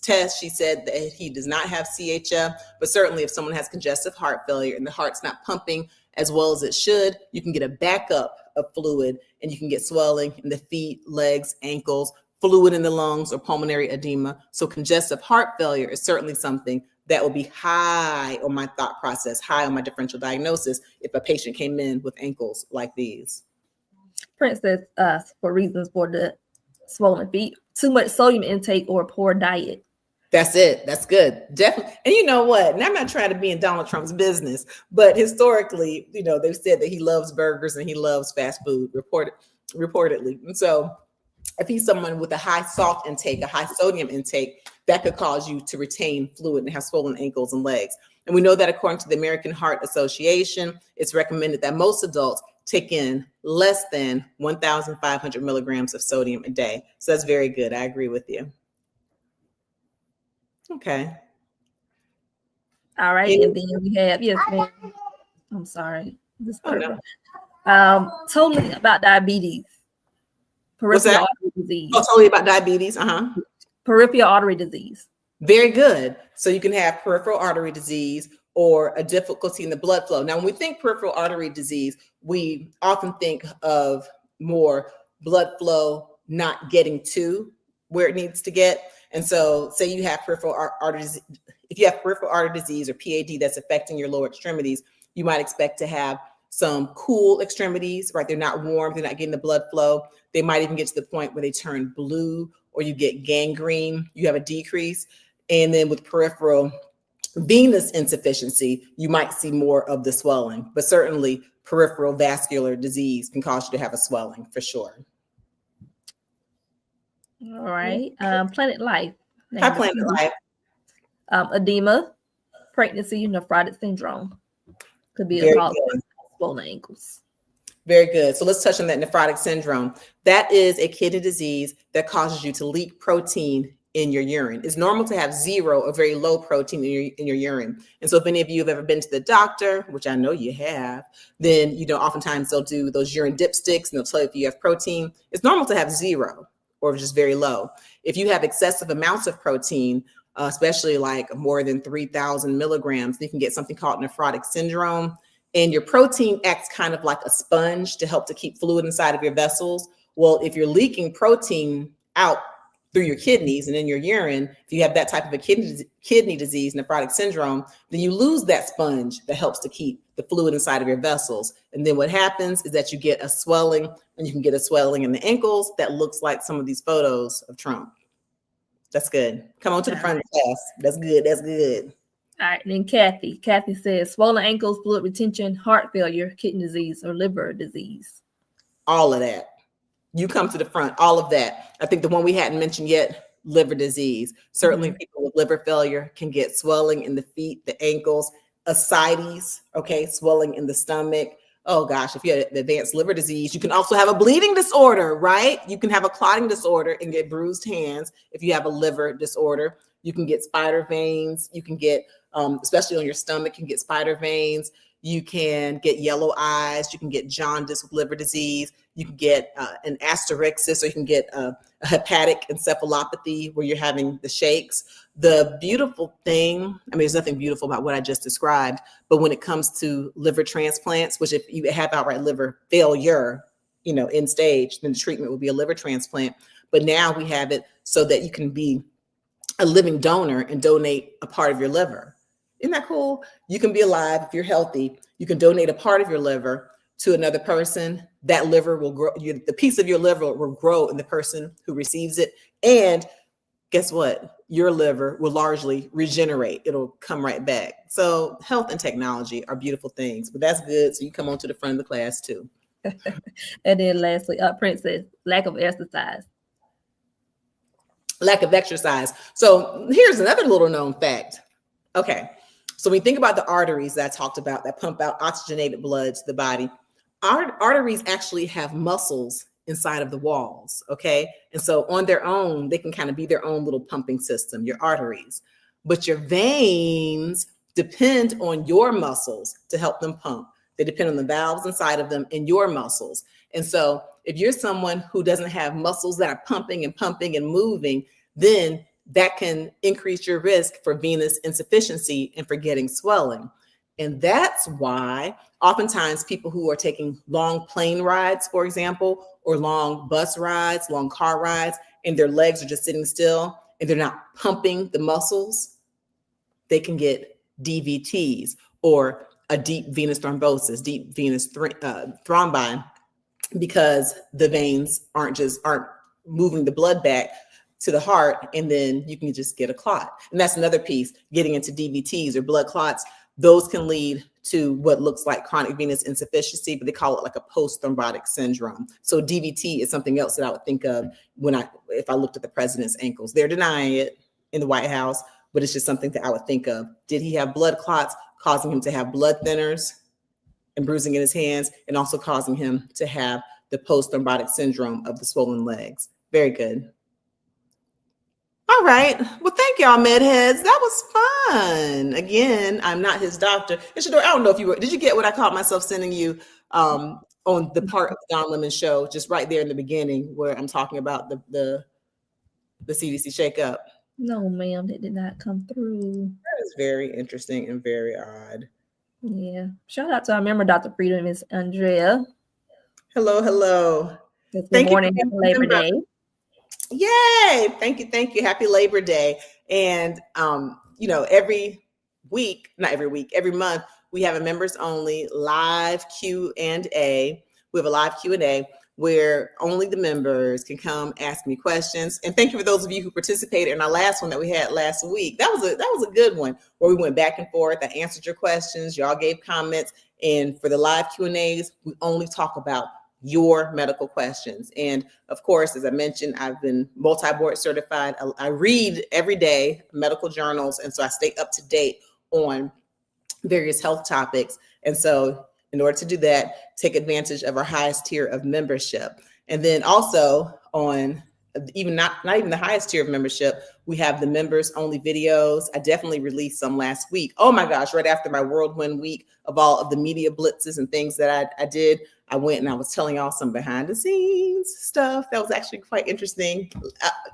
tests, she said that he does not have CHF, but certainly if someone has congestive heart failure and the heart's not pumping as well as it should, you can get a backup of fluid and you can get swelling in the feet, legs, ankles, fluid in the lungs, or pulmonary edema. So congestive heart failure is certainly something that will be high on my thought process, high on my differential diagnosis if a patient came in with ankles like these. Prince says for reasons for the swollen feet, too much sodium intake or poor diet. That's it. That's good. Definitely. And you know what? And I'm not trying to be in Donald Trump's business, but historically, you know, they've said that he loves burgers and he loves fast food, reportedly. And so if he's someone with a high salt intake, a high sodium intake, that could cause you to retain fluid and have swollen ankles and legs. And we know that according to the American Heart Association, it's recommended that most adults take in less than 1,500 milligrams of sodium a day. So that's very good. I agree with you. Okay. All right. And then we have, yes, ma'am. I'm sorry. Totally about diabetes. Peripheral artery disease. Oh, totally about diabetes. Peripheral artery disease. Very good. So you can have peripheral artery disease or a difficulty in the blood flow. Now, when we think peripheral artery disease, we often think of more blood flow not getting to where it needs to get. And so say you have peripheral artery disease, if you have peripheral artery disease or PAD that's affecting your lower extremities, you might expect to have some cool extremities, right? They're not warm, they're not getting the blood flow. They might even get to the point where they turn blue or you get gangrene, you have a decrease. And then with peripheral venous insufficiency, you might see more of the swelling, but certainly peripheral vascular disease can cause you to have a swelling for sure. All right. Planet Life. Hi, Planet Life. Edema, pregnancy, nephrotic syndrome. Could be a cause of swollen ankles. Very good. So let's touch on that nephrotic syndrome. That is a kidney disease that causes you to leak protein in your urine. It's normal to have zero or very low protein in your urine. And so if any of you have ever been to the doctor, which I know you have, then, you know, oftentimes they'll do those urine dipsticks and they'll tell you if you have protein. It's normal to have zero or just very low. If you have excessive amounts of protein, especially like more than 3,000 milligrams, you can get something called nephrotic syndrome. And your protein acts kind of like a sponge to help to keep fluid inside of your vessels. Well, if you're leaking protein out through your kidneys and in your urine, if you have that type of a kidney disease, nephrotic syndrome, then you lose that sponge that helps to keep the fluid inside of your vessels. And then what happens is that you get a swelling, and you can get a swelling in the ankles that looks like some of these photos of Trump. That's good. Come on to the front of the class. That's good. That's good. All right, then Kathy. Kathy says swollen ankles, fluid retention, heart failure, kidney disease, or liver disease. All of that. You come to the front, all of that. I think the one we hadn't mentioned yet, liver disease. Certainly people with liver failure can get swelling in the feet, the ankles, ascites, okay, swelling in the stomach. Oh gosh, if you have advanced liver disease, you can also have a bleeding disorder, right? You can have a clotting disorder and get bruised hands if you have a liver disorder. You can get spider veins. You can get, especially on your stomach, you can get spider veins. You can get yellow eyes. You can get jaundice with liver disease. You can get an asterixis, or you can get a hepatic encephalopathy where you're having the shakes. The beautiful thing, I mean, there's nothing beautiful about what I just described, but when it comes to liver transplants, which if you have outright liver failure, you know, in stage, then the treatment would be a liver transplant. But now we have it so that you can be a living donor and donate a part of your liver. Isn't that cool? You can be alive if you're healthy. You can donate a part of your liver to another person, that liver will grow, the piece of your liver will grow in the person who receives it. And guess what? Your liver will largely regenerate. It'll come right back. So health and technology are beautiful things, but that's good. So you come on to the front of the class too. And then lastly, Princess, lack of exercise. Lack of exercise. So here's another little known fact. Okay. So when we think about the arteries that I talked about that pump out oxygenated blood to the body, our arteries actually have muscles inside of the walls. Okay. And so on their own, they can kind of be their own little pumping system, your arteries. But your veins depend on your muscles to help them pump. They depend on the valves inside of them and your muscles. And so if you're someone who doesn't have muscles that are pumping and moving, then that can increase your risk for venous insufficiency and for getting swelling. And that's why oftentimes people who are taking long plane rides, for example, or long bus rides, long car rides, and their legs are just sitting still and they're not pumping the muscles, they can get DVTs or a deep venous thrombosis, deep venous thrombi, because the veins aren't moving the blood back to the heart, and then you can just get a clot. And that's another piece, getting into DVTs or blood clots. Those can lead to what looks like chronic venous insufficiency, but they call it like a post-thrombotic syndrome. So DVT is something else that I would think of if I looked at the president's ankles. They're denying it in the White House, but it's just something that I would think of. Did he have blood clots causing him to have blood thinners and bruising in his hands, and also causing him to have the post-thrombotic syndrome of the swollen legs? Very good. All right. Well, thank y'all, med heads. That was fun. Again, I'm not his doctor. I don't know if did you get what I caught myself sending you on the part of the Don Lemon show, just right there in the beginning where I'm talking about the CDC shakeup? No, ma'am, that did not come through. That is very interesting and very odd. Yeah. Shout out to our member, Dr. Frita and Miss Andrea. Hello, hello. Good morning, happy Labor Day. Yay! Thank you. Happy Labor Day. And every month we have a members only live Q&A. We have a live Q&A where only the members can come ask me questions. And thank you for those of you who participated in our last one that we had last week. That was a good one where we went back and forth. I answered your questions. Y'all gave comments. And for the live Q&As, we only talk about your medical questions. And of course, as I mentioned, I've been multi-board certified. I read every day medical journals. And so I stay up to date on various health topics. And so in order to do that, take advantage of our highest tier of membership. And then also on even not even the highest tier of membership, we have the members only videos. I definitely released some last week. Oh my gosh, right after my whirlwind week of all of the media blitzes and things that I did, I went and I was telling y'all some behind the scenes stuff that was actually quite interesting.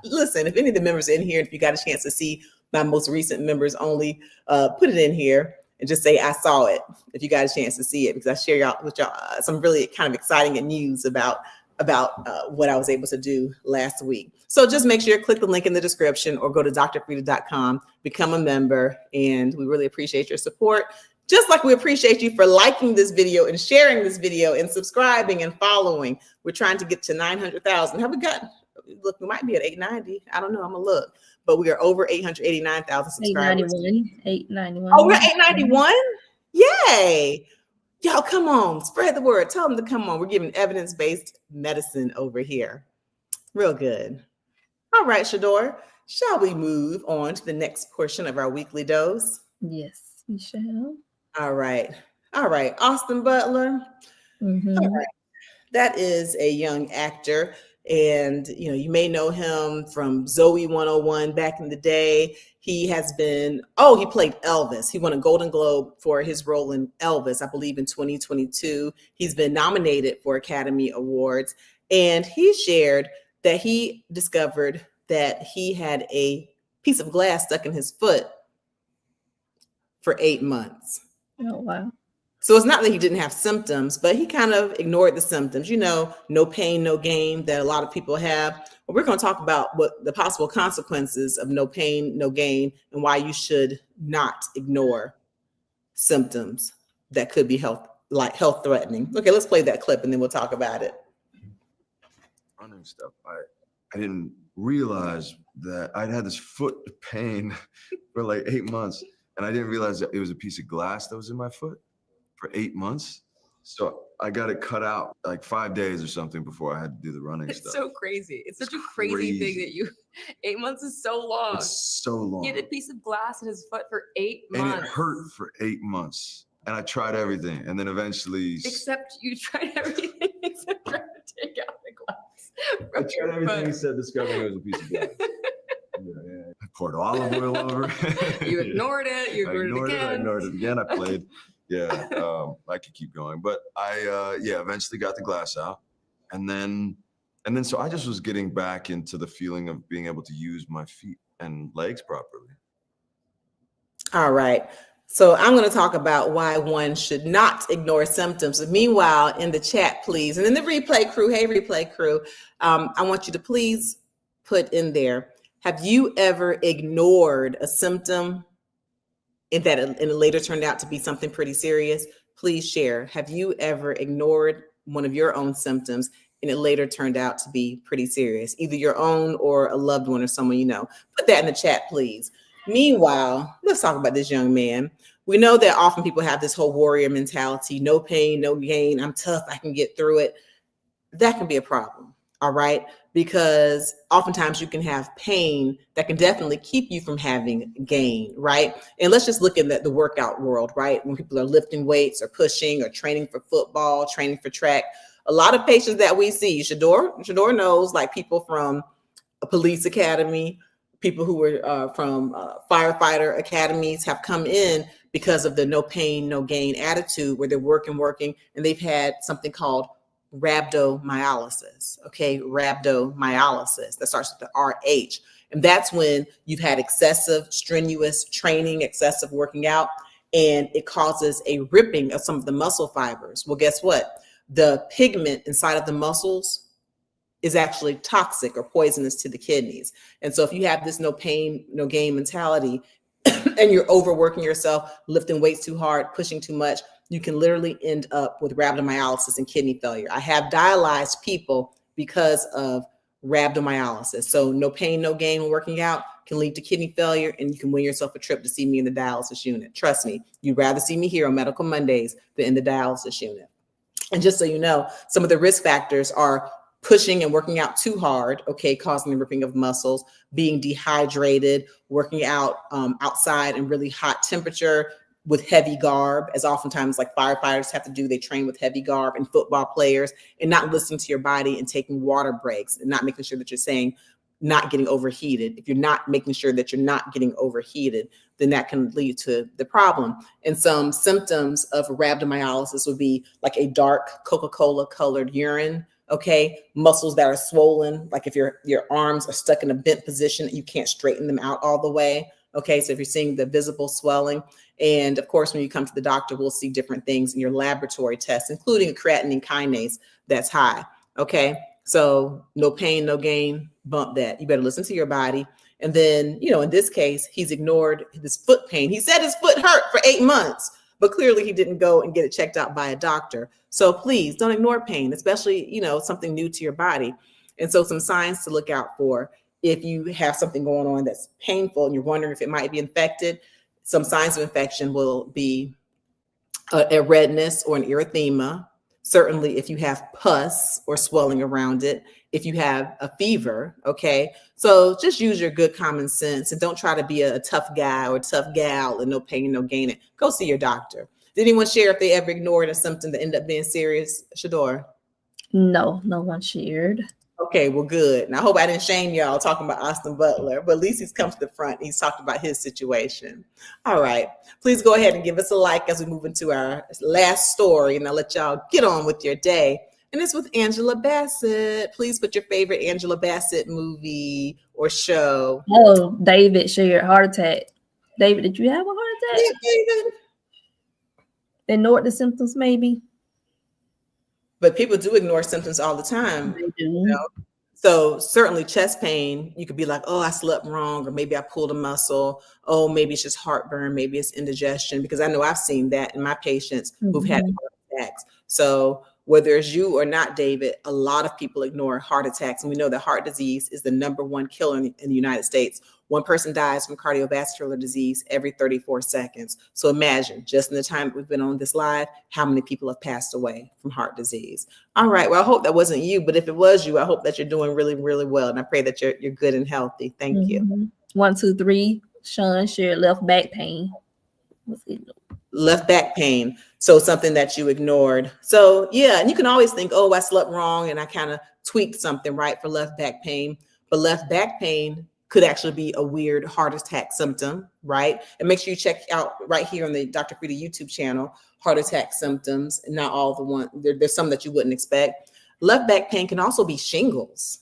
Listen, if any of the members in here, if you got a chance to see my most recent members only, put it in here and just say I saw it if you got a chance to see it, because I share with y'all some really kind of exciting news about what I was able to do last week. So just make sure you click the link in the description or go to drfrita.com, become a member, and we really appreciate your support. Just like we appreciate you for liking this video and sharing this video and subscribing and following. We're trying to get to 900,000. Have we got, look, we might be at 890. I don't know, I'm gonna look. But we are over 889,000 subscribers. 891. Oh, we're 891? Yay. Y'all, come on, spread the word. Tell them to come on. We're giving evidence-based medicine over here. Real good. All right, Shador, shall we move on to the next portion of our weekly dose? Yes, we shall. All right. Austin Butler. Mm-hmm. All right. That is a young actor. And, you may know him from Zoe 101 back in the day. He played Elvis. He won a Golden Globe for his role in Elvis, I believe in 2022. He's been nominated for Academy Awards. And he shared that he discovered that he had a piece of glass stuck in his foot for 8 months. Oh, wow. So it's not that he didn't have symptoms, but he kind of ignored the symptoms, no pain, no gain that a lot of people have. But we're going to talk about what the possible consequences of no pain, no gain, and why you should not ignore symptoms that could be health like health threatening. Okay, let's play that clip and then we'll talk about it. Running stuff. I didn't realize that I'd had this foot pain for like 8 months, and I didn't realize that it was a piece of glass that was in my foot for 8 months. So I got it cut out like 5 days or something before I had to do the running It's stuff. so crazy. It's such a crazy thing that you 8 months is so long. It's so long. He had a piece of glass in his foot for 8 And months. it hurt for 8 months. And I tried everything. And then eventually Except you tried everything except trying to take out the glass. I tried everything except discovering it was a piece of glass. I poured olive oil over it. You ignored it. You ignored it again. I ignored it again. I played. Yeah, I could keep going. But I eventually got the glass out. And then so I just was getting back into the feeling of being able to use my feet and legs properly. All right. So I'm going to talk about why one should not ignore symptoms. Meanwhile, in the chat, please, and in the replay crew, hey, replay crew, I want you to please put in there, have you ever ignored a symptom and it later turned out to be something pretty serious? Please share. Have you ever ignored one of your own symptoms and it later turned out to be pretty serious, either your own or a loved one or someone you know? Put that in the chat, please. Meanwhile, let's talk about this young man. We know that often people have this whole warrior mentality, no pain, no gain. I'm tough, I can get through it. That can be a problem, all right? Because oftentimes you can have pain that can definitely keep you from having gain, right? And let's just look at the workout world, right? When people are lifting weights or pushing or training for football, training for track, a lot of patients that we see, Shador knows, like people from a police academy, people who were from firefighter academies have come in because of the no pain, no gain attitude where they're working, and they've had something called rhabdomyolysis, okay? Rhabdomyolysis, that starts with the RH. And that's when you've had excessive strenuous training, excessive working out, and it causes a ripping of some of the muscle fibers. Well, guess what? The pigment inside of the muscles is actually toxic or poisonous to the kidneys. And so if you have this no pain, no gain mentality and you're overworking yourself, lifting weights too hard, pushing too much, you can literally end up with rhabdomyolysis and kidney failure. I have dialyzed people because of rhabdomyolysis. So no pain, no gain when working out can lead to kidney failure, and you can win yourself a trip to see me in the dialysis unit. Trust me, you'd rather see me here on Medical Mondays than in the dialysis unit. And just so you know, some of the risk factors are pushing and working out too hard, okay, causing the ripping of muscles, being dehydrated, working out outside in really hot temperature with heavy garb, as oftentimes like firefighters have to do, they train with heavy garb, and football players, and not listening to your body and taking water breaks and not making sure that you're saying not getting overheated. If you're not making sure that you're not getting overheated, then that can lead to the problem. And some symptoms of rhabdomyolysis would be like a dark Coca-Cola colored urine, okay, muscles that are swollen, like if your arms are stuck in a bent position, you can't straighten them out all the way. Okay, so if you're seeing the visible swelling, and of course, when you come to the doctor, we'll see different things in your laboratory tests, including a creatinine kinase that's high. Okay, so no pain, no gain, bump that. You better listen to your body. And then, you know, in this case, he's ignored his foot pain. He said his foot hurt for 8 months, but clearly he didn't go and get it checked out by a doctor. So please don't ignore pain, especially, you know, something new to your body. And so some signs to look out for if you have something going on that's painful and you're wondering if it might be infected. Some signs of infection will be a redness or an erythema. Certainly if you have pus or swelling around it, if you have a fever, okay? So just use your good common sense and don't try to be a tough guy or a tough gal and no pain, no gain it. Go see your doctor. Did anyone share if they ever ignored a symptom that ended up being serious, Shador? No, no one shared. Okay, well, good. And I hope I didn't shame y'all talking about Austin Butler, but at least he's come to the front. He's talked about his situation. All right. Please go ahead and give us a like as we move into our last story, and I'll let y'all get on with your day. And it's with Angela Bassett. Please put your favorite Angela Bassett movie or show. Oh, David shared heart attack. David, did you have a heart attack? Yeah, David. Ignored the symptoms, maybe. But people do ignore symptoms all the time. They do. You know? So certainly chest pain, you could be like, oh, I slept wrong, or maybe I pulled a muscle. Oh, maybe it's just heartburn. Maybe it's indigestion, because I know I've seen that in my patients who've had heart attacks. So whether it's you or not, David, a lot of people ignore heart attacks. And we know that heart disease is the #1 killer in the United States. One person dies from cardiovascular disease every 34 seconds. So imagine, just in the time that we've been on this live, how many people have passed away from heart disease. All right, well, I hope that wasn't you, but if it was you, I hope that you're doing really, really well. And I pray that you're good and healthy. Thank you. 1, 2, 3, Sean shared left back pain. Left back pain. So something that you ignored. So yeah, and you can always think, oh, I slept wrong and I kind of tweaked something, right, for left back pain. But left back pain could actually be a weird heart attack symptom, right? And make sure you check out right here on the Dr. Frita YouTube channel, heart attack symptoms, and not all the one, there's some that you wouldn't expect. Left back pain can also be shingles,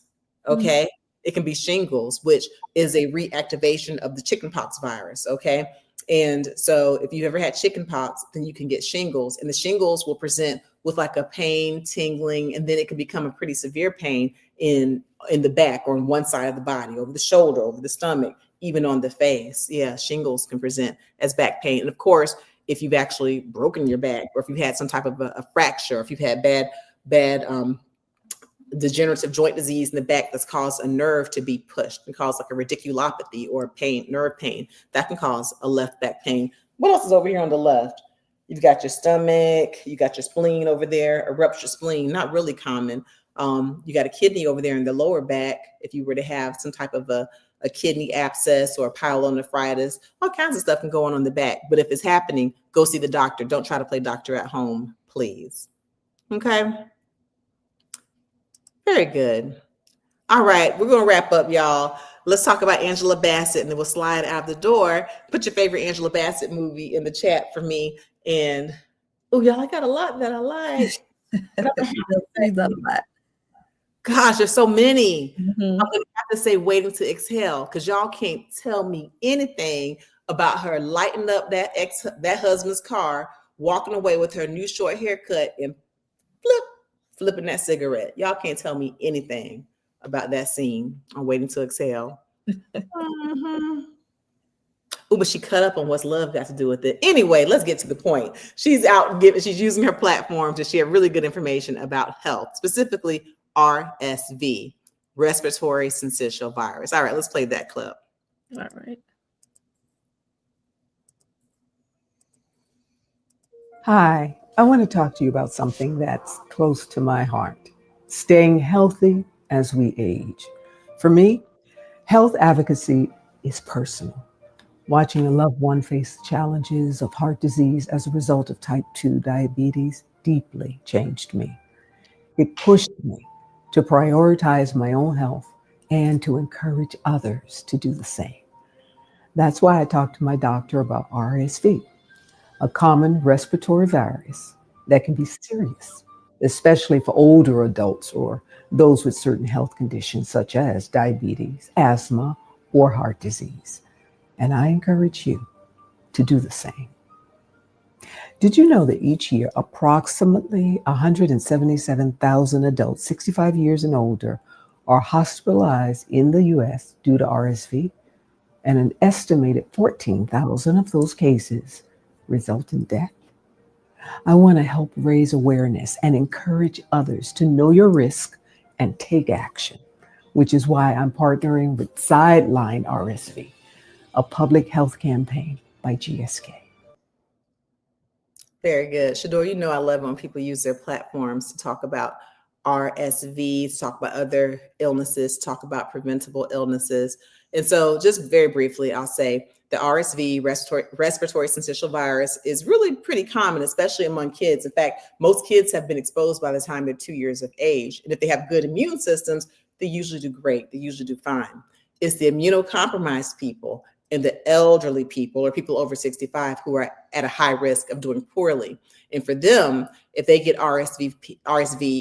okay? It can be shingles, which is a reactivation of the chickenpox virus, okay? And so if you've ever had chickenpox, then you can get shingles, and the shingles will present with like a pain, tingling, and then it can become a pretty severe pain in the back or on one side of the body, over the shoulder, over the stomach, even on the face. Yeah, shingles can present as back pain. And of course, if you've actually broken your back, or if you've had some type of a fracture, if you've had bad degenerative joint disease in the back that's caused a nerve to be pushed and cause like a radiculopathy or nerve pain, that can cause a left back pain. What else is over here on the left? You've got your stomach, you got your spleen over there, a ruptured spleen, not really common. You got a kidney over there in the lower back. If you were to have some type of a kidney abscess or pyelonephritis, all kinds of stuff can go on the back. But if it's happening, go see the doctor. Don't try to play doctor at home, please. Okay. Very good. All right, we're gonna wrap up, y'all. Let's talk about Angela Bassett, and then we'll slide out the door. Put your favorite Angela Bassett movie in the chat for me. And oh, y'all, I got a lot that I like. Gosh, there's so many. I'm gonna have to say Waiting to Exhale, because y'all can't tell me anything about her lighting up that husband's car, walking away with her new short haircut, and flipping that cigarette. Y'all can't tell me anything about that scene on Waiting to Exhale. Oh, but she cut up on what's love got to do with it. Anyway, let's get to the point. She's using her platform to share really good information about health, specifically RSV, respiratory syncytial virus. All right, let's play that clip. All right. Hi, I want to talk to you about something that's close to my heart: staying healthy as we age. For me, health advocacy is personal. Watching a loved one face challenges of heart disease as a result of type 2 diabetes deeply changed me. It pushed me to prioritize my own health and to encourage others to do the same. That's why I talked to my doctor about RSV, a common respiratory virus that can be serious, especially for older adults or those with certain health conditions such as diabetes, asthma, or heart disease. And I encourage you to do the same. Did you know that each year approximately 177,000 adults 65 years and older are hospitalized in the US due to RSV? And an estimated 14,000 of those cases result in death? I want to help raise awareness and encourage others to know your risk and take action, which is why I'm partnering with Sideline RSV, a public health campaign by GSK. Very good. Shador, you know I love when people use their platforms to talk about RSV, to talk about other illnesses, talk about preventable illnesses. And so just very briefly, I'll say the RSV, respiratory syncytial virus, is really pretty common, especially among kids. In fact, most kids have been exposed by the time they're 2 years of age. And if they have good immune systems, they usually do great. They usually do fine. It's the immunocompromised people and the elderly people, or people over 65, who are at a high risk of doing poorly. And for them, if they get RSV,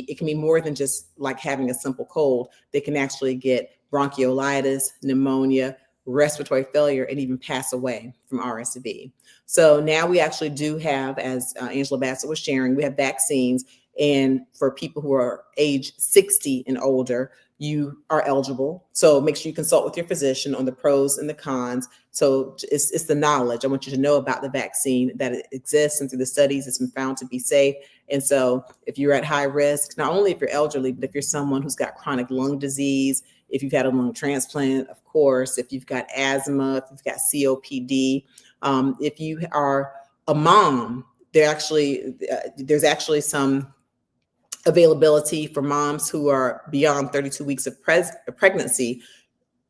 it can be more than just like having a simple cold. They can actually get bronchiolitis, pneumonia, respiratory failure, and even pass away from RSV. So now we actually do have, as Angela Bassett was sharing, we have vaccines. And for people who are age 60 and older, you are eligible. So make sure you consult with your physician on the pros and the cons. So it's the knowledge. I want you to know about the vaccine, that it exists, and through the studies, it's been found to be safe. And so if you're at high risk, not only if you're elderly, but if you're someone who's got chronic lung disease, if you've had a lung transplant, of course, if you've got asthma, if you've got COPD, if you are a mom, there's actually some availability for moms who are beyond 32 weeks of pregnancy.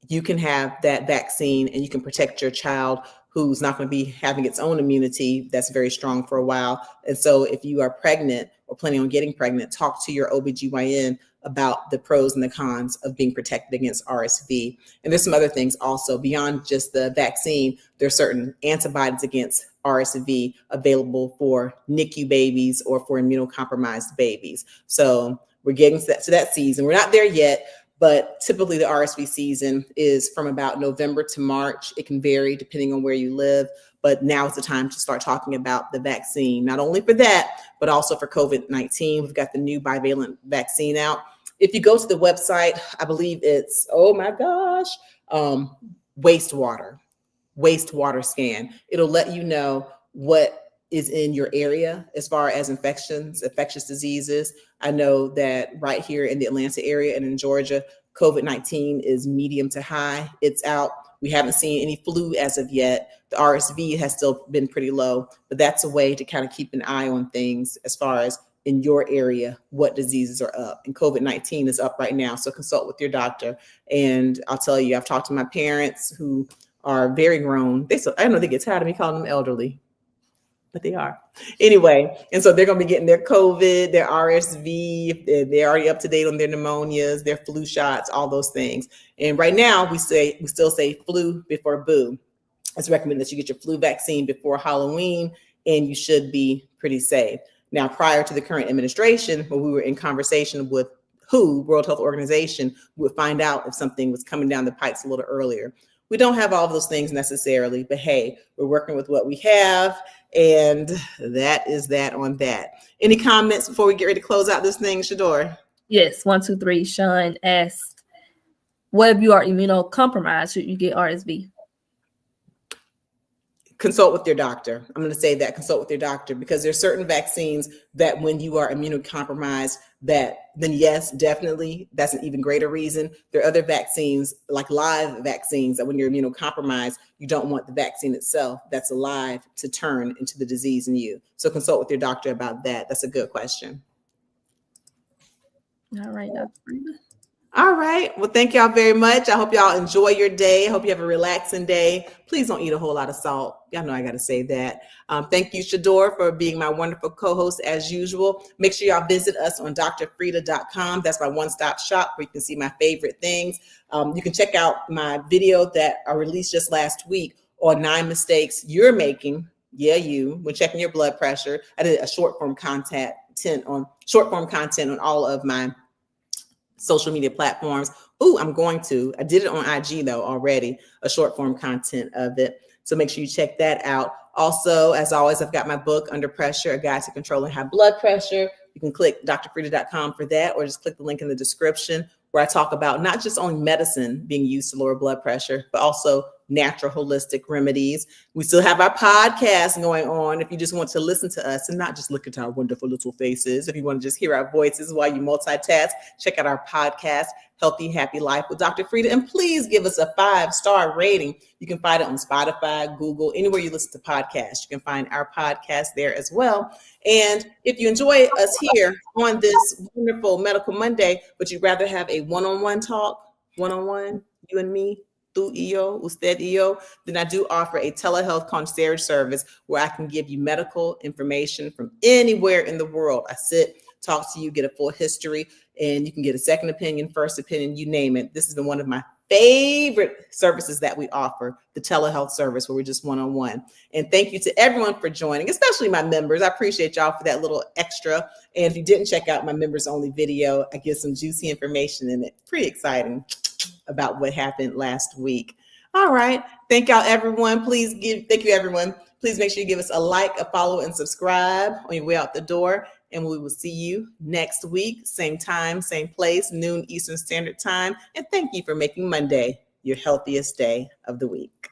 You can have that vaccine and you can protect your child who's not going to be having its own immunity that's very strong for a while. And so if you are pregnant or planning on getting pregnant, talk to your OBGYN about the pros and the cons of being protected against RSV. And there's some other things also beyond just the vaccine. There's certain antibodies against RSV available for NICU babies or for immunocompromised babies. So we're getting to that season. We're not there yet, but typically the RSV season is from about November to March. It can vary depending on where you live, but now is the time to start talking about the vaccine, not only for that, but also for COVID-19. We've got the new bivalent vaccine out. If you go to the website, I believe it's, wastewater scan. It'll let you know what is in your area as far as infectious diseases. I know that right here in the Atlanta area and in Georgia, COVID-19 is medium to high. It's out. We haven't seen any flu as of yet. The RSV has still been pretty low, but that's a way to kind of keep an eye on things as far as in your area, what diseases are up. And COVID-19 is up right now. So consult with your doctor. And I'll tell you, I've talked to my parents who are very grown. I know they get tired of me calling them elderly, but they are. Anyway, and so they're going to be getting their COVID, their RSV, they're already up to date on their pneumonias, their flu shots, all those things. And right now we still say flu before boo. It's recommended that you get your flu vaccine before Halloween, and you should be pretty safe. Now, prior to the current administration, when we were in conversation with WHO, World Health Organization, we would find out if something was coming down the pipes a little earlier. We don't have all of those things necessarily, but hey, we're working with what we have, and that is that on that. Any comments before we get ready to close out this thing, Shador? Yes, 123. Sean asked, what if you are immunocompromised? Should you get RSV? Consult with your doctor. I'm going to say that, consult with your doctor, because there's certain vaccines that when you are immunocompromised, then yes, definitely, that's an even greater reason. There are other vaccines, like live vaccines, that when you're immunocompromised, you don't want the vaccine itself that's alive to turn into the disease in you. So consult with your doctor about that. That's a good question. All right, Dr. Frita. All right. Well, thank y'all very much. I hope y'all enjoy your day. I hope you have a relaxing day. Please don't eat a whole lot of salt. Y'all know I got to say that. Thank you, Shador, for being my wonderful co-host as usual. Make sure y'all visit us on dr.frita.com. That's my one-stop shop where you can see my favorite things. You can check out my video that I released just last week on 9 mistakes you're making. Yeah, you, when checking your blood pressure. I did a short form content on all of my social media platforms. I did it on IG though already, a short form content of it. So make sure you check that out. Also, as always, I've got my book, Under Pressure, A Guide to Controlling High Blood Pressure. You can click drfrita.com for that, or just click the link in the description where I talk about not just only medicine being used to lower blood pressure, but also natural holistic remedies. We still have our podcast going on. If you just want to listen to us and not just look at our wonderful little faces, if you want to just hear our voices while you multitask, check out our podcast, Healthy Happy Life with Dr. Frita. And please give us a 5-star rating. You can find it on Spotify, Google, anywhere you listen to podcasts. You can find our podcast there as well. And if you enjoy us here on this wonderful Medical Monday, but you'd rather have a one-on-one talk, one-on-one, you and me, tu y yo, usted y yo, then I do offer a telehealth concierge service where I can give you medical information from anywhere in the world. I sit, talk to you, get a full history, and you can get a second opinion, first opinion, you name it. This has been one of my favorite services that we offer, the telehealth service where we're just one-on-one. And thank you to everyone for joining, especially my members. I appreciate y'all for that little extra. And if you didn't check out my members only video, I give some juicy information in it. Pretty exciting about what happened last week. All right. Thank y'all, everyone. Thank you, everyone. Please make sure you give us a like, a follow, and subscribe on your way out the door. and we will see you next week, same time, same place, noon Eastern Standard Time. And thank you for making Monday your healthiest day of the week.